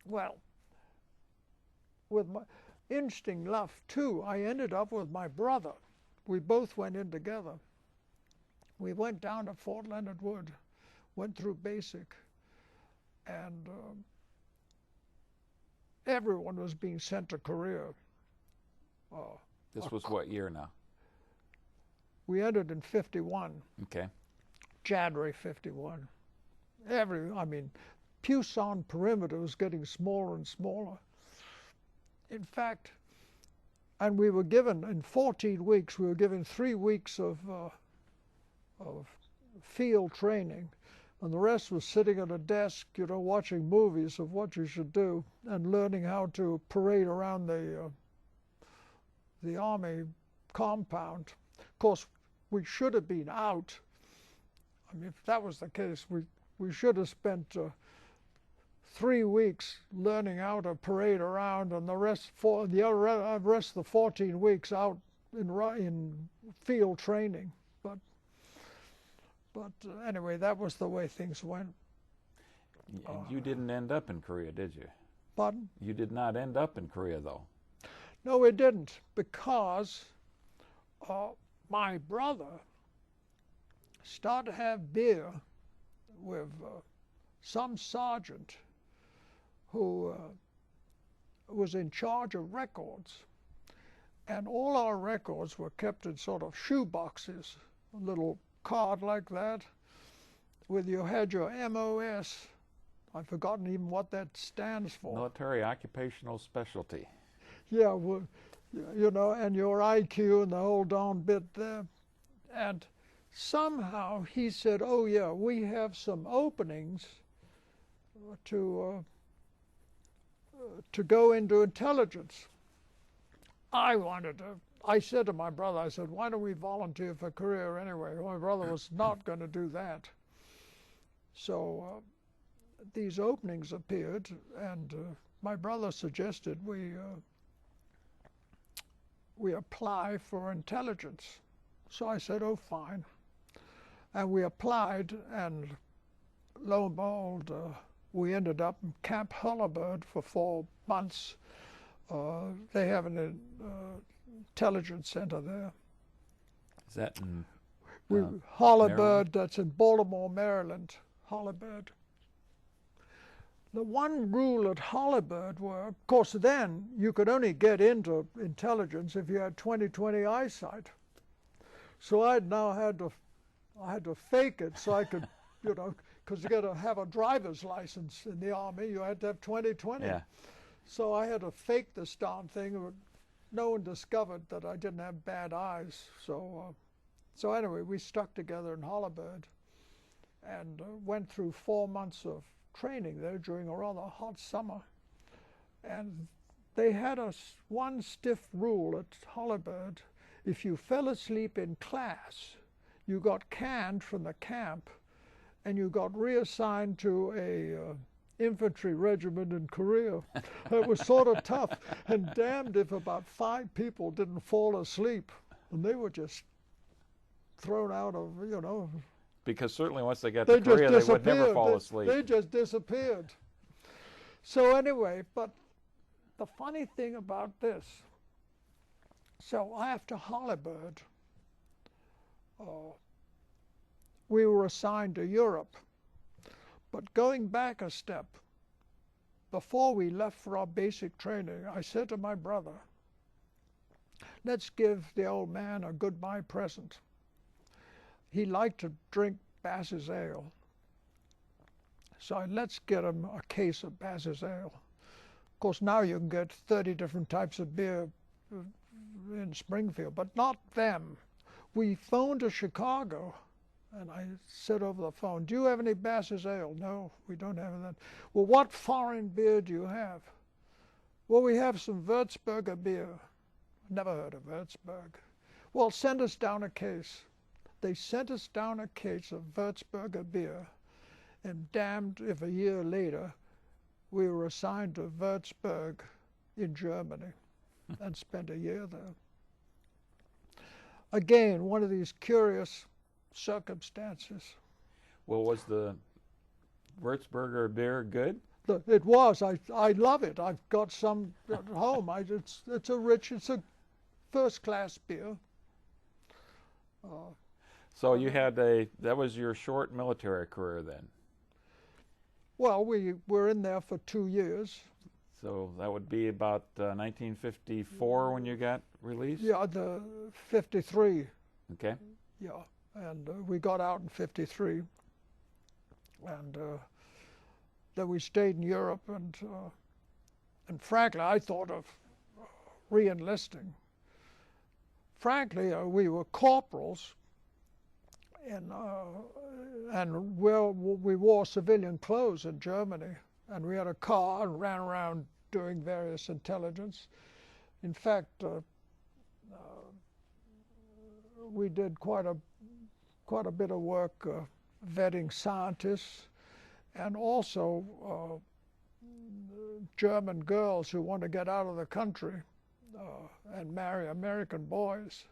Well, with my interesting enough, too, I ended up with my brother. We both went in together. We went down to Fort Leonard Wood, went through basic, and everyone was being sent to Korea. This was what year now? We entered in 51. Okay. January 51. Pusan perimeter was getting smaller and smaller. In fact, and we were given, in 14 weeks, we were given 3 weeks of field training, and the rest was sitting at a desk, watching movies of what you should do and learning how to parade around the Army compound. Of course, we should have been out. If that was the case, we should have spent 3 weeks learning how to parade around, and the rest of the 14 weeks out in field training. But anyway, that was the way things went. You didn't end up in Korea, did you? Pardon? You did not end up in Korea, though. No, we didn't, because my brother started to have beer with some sergeant who was in charge of records. And all our records were kept in sort of shoe boxes, a little card like that, with you had your MOS. I've forgotten even what that stands for. Military Occupational Specialty. Yeah, well, you know, and your IQ and the whole darn bit there. And somehow he said, oh yeah, we have some openings to go into intelligence. I said to my brother, I said, why don't we volunteer for career anyway? My brother was not going to do that. So these openings appeared, and my brother suggested we apply for intelligence. So I said, oh, fine. And we applied, and lo and behold, we ended up in Camp Hullabird for 4 months. They have an intelligence center there. Is that in Hullabird, that's in Baltimore, Maryland, Hullabird. The one rule at Hullabird were, of course, then you could only get into intelligence if you had 20/20 eyesight. So I had to fake it so I could, you know, because you got to have a driver's license in the Army. You had to have 20/20. Yeah. So I had to fake this darn thing. No one discovered that I didn't have bad eyes. So anyway, we stuck together in Hullabird and went through 4 months of training there during a rather hot summer. And they had one stiff rule at Hullabird. If you fell asleep in class, you got canned from the camp and you got reassigned to a infantry regiment in Korea. It was sort of tough, and damned if about 5 people didn't fall asleep, and they were just thrown out of, you know. Because certainly once they got to Korea, they would never fall asleep. They just disappeared. So anyway, but the funny thing about this, so after Hullabird, we were assigned to Europe. But going back a step, before we left for our basic training, I said to my brother, let's give the old man a goodbye present. He liked to drink Bass's Ale. So let's get him a case of Bass's Ale. Of course, now you can get 30 different types of beer in Springfield, but not them. We phoned to Chicago, and I said over the phone, do you have any Bass's Ale? No, we don't have that. Well, what foreign beer do you have? Well, we have some Würzburger beer. Never heard of Würzburg. Well, send us down a case. They sent us down a case of Würzburger beer, and damned if a year later we were assigned to Würzburg in Germany and spent a year there. Again, one of these curious circumstances. Well, was the Würzburger beer good? It was. I love it. I've got some at home. It's a first-class beer. So you had that was your short military career then? Well, we were in there for 2 years. So that would be about 1954 when you got released? Yeah, the 53. Okay. Yeah, and we got out in 53. And then we stayed in Europe, and frankly, I thought of re-enlisting. Frankly, we were corporals, and we wore civilian clothes in Germany, and we had a car and ran around doing various intelligence. In fact, we did quite a bit of work vetting scientists, and also German girls who want to get out of the country and marry American boys.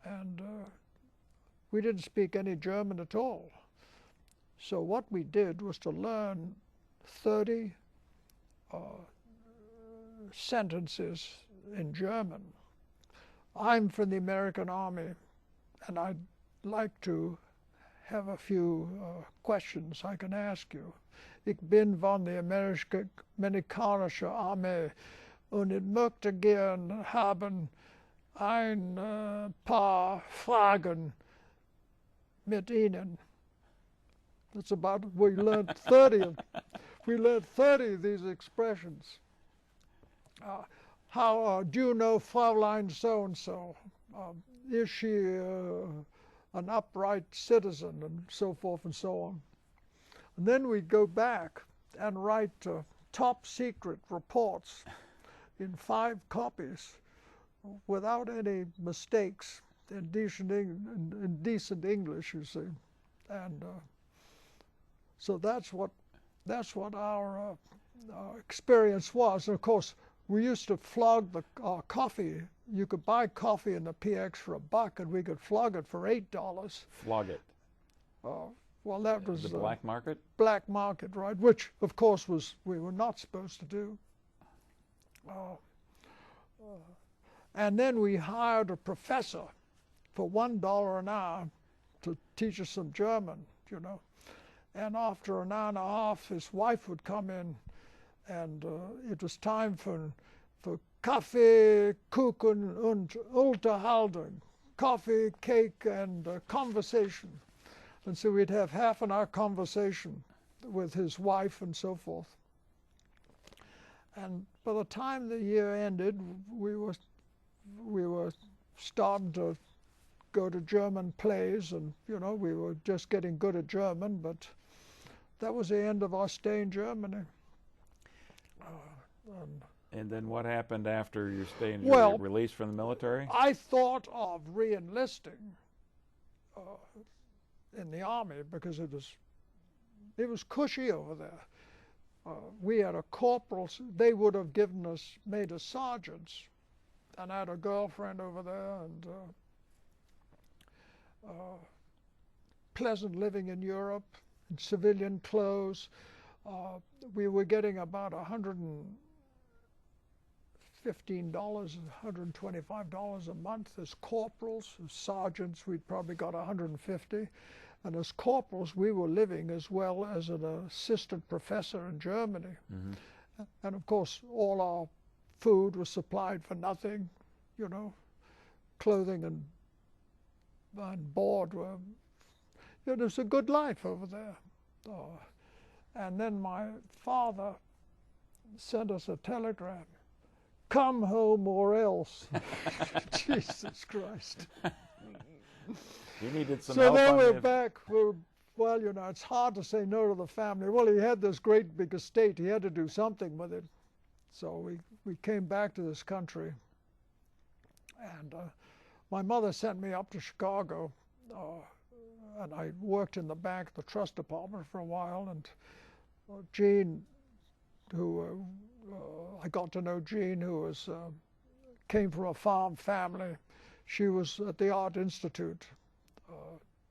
And we didn't speak any German at all. So what we did was to learn 30 sentences in German. I'm from the American Army, and I'd like to have a few questions I can ask you. Ich bin von der amerikanischen Armee und ich möchte gern haben ein paar Fragen mit Ihnen. That's about, we learned 30 of these expressions. How do you know Fraulein so-and-so? Is she an upright citizen, and so forth and so on. And then we go back and write top secret reports in 5 copies without any mistakes in decent English, you see. And so that's what our experience was. And of course, we used to flog our coffee. You could buy coffee in the PX for $1, and we could flog it for $8. Flog it. Well, that was the black market. Black market, right? Which, of course, we were not supposed to do. And then we hired a professor for $1 an hour to teach us some German, you know. And after an hour and a half, his wife would come in, and it was time for Kaffee, Kuchen und Unterhaltung, coffee, cake, and conversation. And so we'd have half an hour conversation with his wife and so forth. And by the time the year ended, we were starting to go to German plays, and you know, we were just getting good at German, but that was the end of our stay in Germany. And then what happened after your stay in Well, release from the military? I thought of re-enlisting in the Army because it was cushy over there. We had a corporal. They would have made us sergeants, and I had a girlfriend over there, and pleasant living in Europe, in civilian clothes. We were getting about $115, $125 a month as corporals. As sergeants, we'd probably got $150. And as corporals, we were living as well as an assistant professor in Germany. Mm-hmm. And of course, all our food was supplied for nothing, you know, clothing and board were, you know, it was a good life over there. And then my father sent us a telegram, come home or else. Jesus Christ. You needed some so help. So then on we're back. Well, you know, it's hard to say no to the family. Well, he had this great big estate. He had to do something with it. So we came back to this country. And my mother sent me up to Chicago. And I worked in the bank, the trust department for a while. And Jean, who I got to know Jean, who came from a farm family. She was at the Art Institute.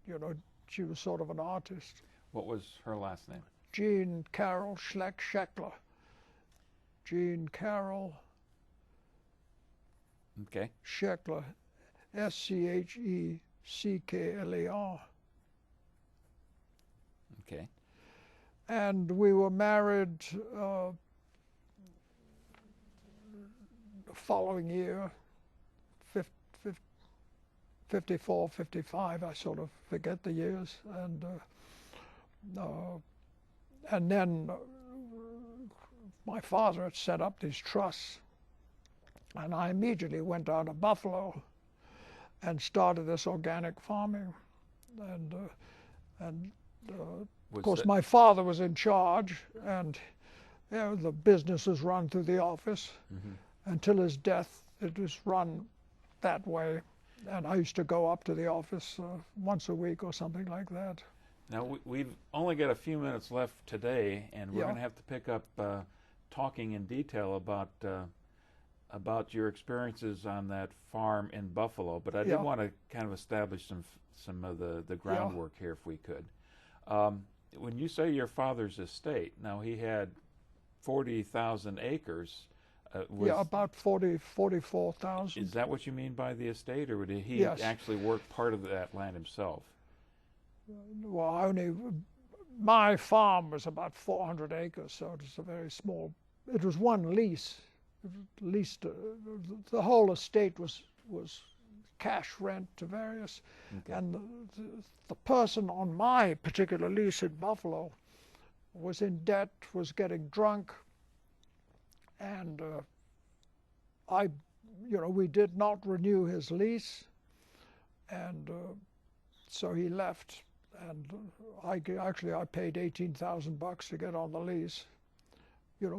You know, she was sort of an artist. What was her last name? Jean Carol Scheckler. Jean Carol. Okay. Scheckler, Scheckler. Okay. And we were married the following year, 54, 55, I sort of forget the years. And then my father had set up these trusts, and I immediately went down to Buffalo and started this organic farming. And of course, my father was in charge, and you know, the business was run through the office. Mm-hmm. Until his death, it was run that way. And I used to go up to the office once a week or something like that. Now, we've only got a few minutes left today, and we're going to have to pick up talking in detail about your experiences on that farm in Buffalo. But I did want to kind of establish some of the groundwork here, if we could. When you say your father's estate, now he had 40,000 acres. Yeah, about 44,000. Is that what you mean by the estate, or did he Yes. actually work part of that land himself? Well, my farm was about 400 acres, so it was a very small. It was one lease. It was leased. The whole estate was cash rent to various, Okay. and the person on my particular lease in Buffalo was in debt, was getting drunk, and we did not renew his lease, and so he left. And I paid $18,000 to get on the lease,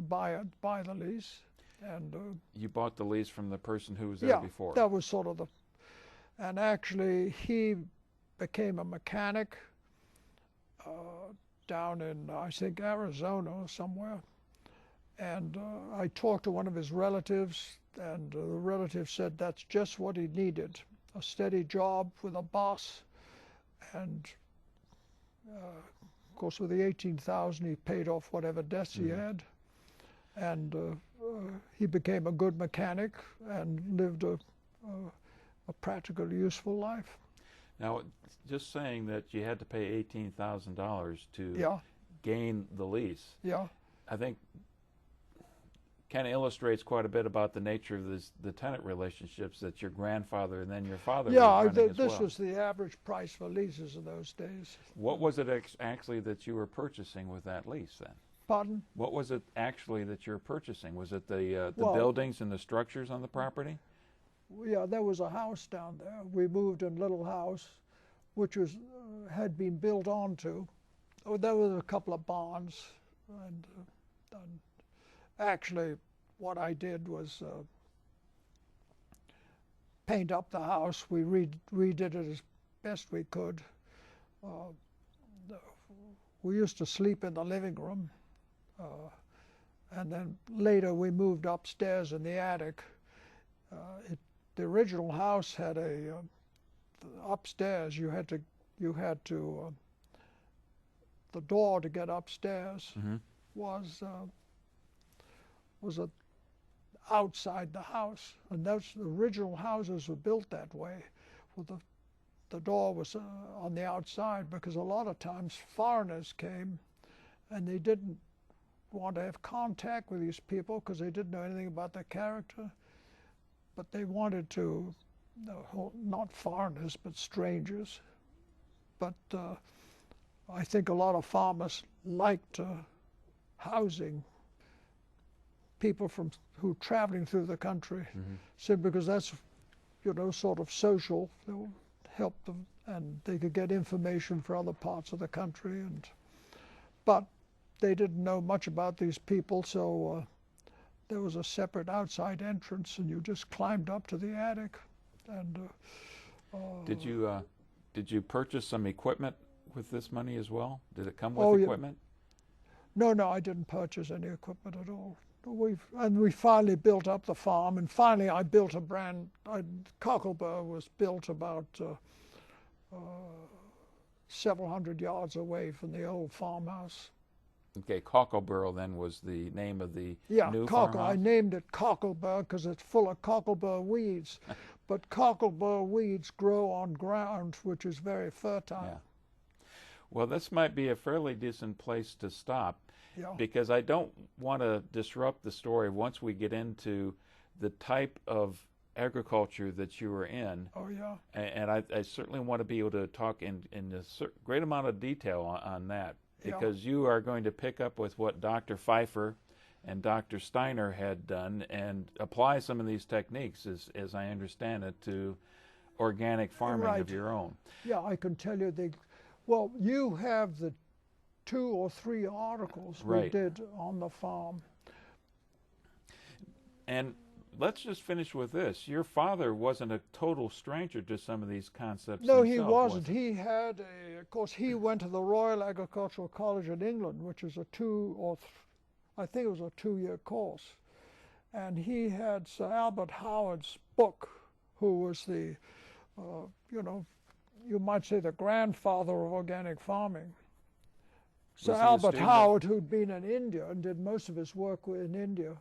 buy the lease, and You bought the lease from the person who was there before. that was sort of and actually he became a mechanic down in, I think, Arizona or somewhere. And I talked to one of his relatives, and the relative said that's just what he needed, a steady job with a boss. And of course, with the 18,000, he paid off whatever debts he had, and he became a good mechanic and lived a practical, useful life. Now, just saying that you had to pay $18,000 to gain the lease, Yeah. I think kind of illustrates quite a bit about the nature of the tenant relationships that your grandfather and then your father were running as this well. was the average price for leases in those days. What was it actually that you were purchasing with that lease then? Pardon? What was it actually that you were purchasing? Was it the Well, buildings and the structures on the property? Yeah, there was a house down there. We moved in a little house, which was had been built onto. Oh, there was a couple of barns, and actually, what I did was paint up the house. We redid it as best we could. We used to sleep in the living room, and then later we moved upstairs in the attic. The original house had upstairs. You had to the door to get upstairs was outside the house, and the original houses were built that way. Well, the door was on the outside because a lot of times foreigners came, and they didn't want to have contact with these people because they didn't know anything about their character. But they wanted to, not foreigners, but strangers. But I think a lot of farmers liked housing people who traveling through the country, simply because that's, sort of social. They'll help them, and they could get information for other parts of the country. But they didn't know much about these people, so there was a separate outside entrance, and you just climbed up to the attic. And did you purchase some equipment with this money as well? Did it come with equipment? No, I didn't purchase any equipment at all. We finally built up the farm, and finally I built Cocklebur was built about several hundred yards away from the old farmhouse. Okay, Cocklebur then was the name of the new Cockle. farmhouse? I named it Cocklebur because it's full of cocklebur weeds. But cocklebur weeds grow on ground which is very fertile. Yeah. Well, this might be a fairly decent place to stop, Yeah. because I don't want to disrupt the story once we get into the type of agriculture that you were in. Oh, yeah. And I certainly want to be able to talk in a great amount of detail on that, because you are going to pick up with what Dr. Pfeiffer and Dr. Steiner had done and apply some of these techniques, as I understand it, to organic farming of your own. Yeah, I can tell you well, you have the 2 or 3 articles we did on the farm. And let's just finish with this. Your father wasn't a total stranger to some of these concepts. No, himself, he wasn't. Was he? He had of course, he went to the Royal Agricultural College in England, which is I think it was a 2-year course. And he had Sir Albert Howard's book, who was the, you might say the grandfather of organic farming. Sir Albert Howard, who'd been in India and did most of his work in India.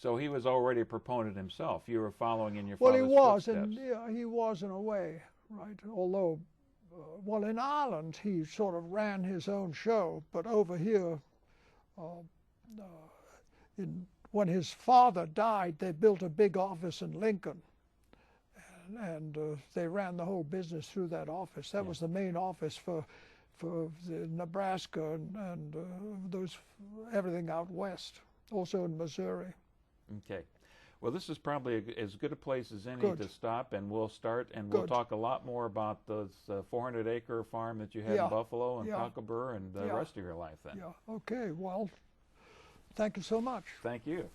So he was already a proponent himself. You were following in your Well, father's he was, footsteps. and yeah, he was in a way, right? Although, well, in Ireland he sort of ran his own show, but over here, when his father died, they built a big office in Lincoln, and they ran the whole business through that office. That was the main office for the Nebraska and everything out west, also in Missouri. Okay. Well, this is probably as good a place as any Good. to stop, and we'll start, and we'll Good. talk a lot more about this 400-acre farm that you had Yeah. in Buffalo and Yeah. Cockabur and the Yeah. rest of your life then. Yeah, okay, well, thank you so much. Thank you.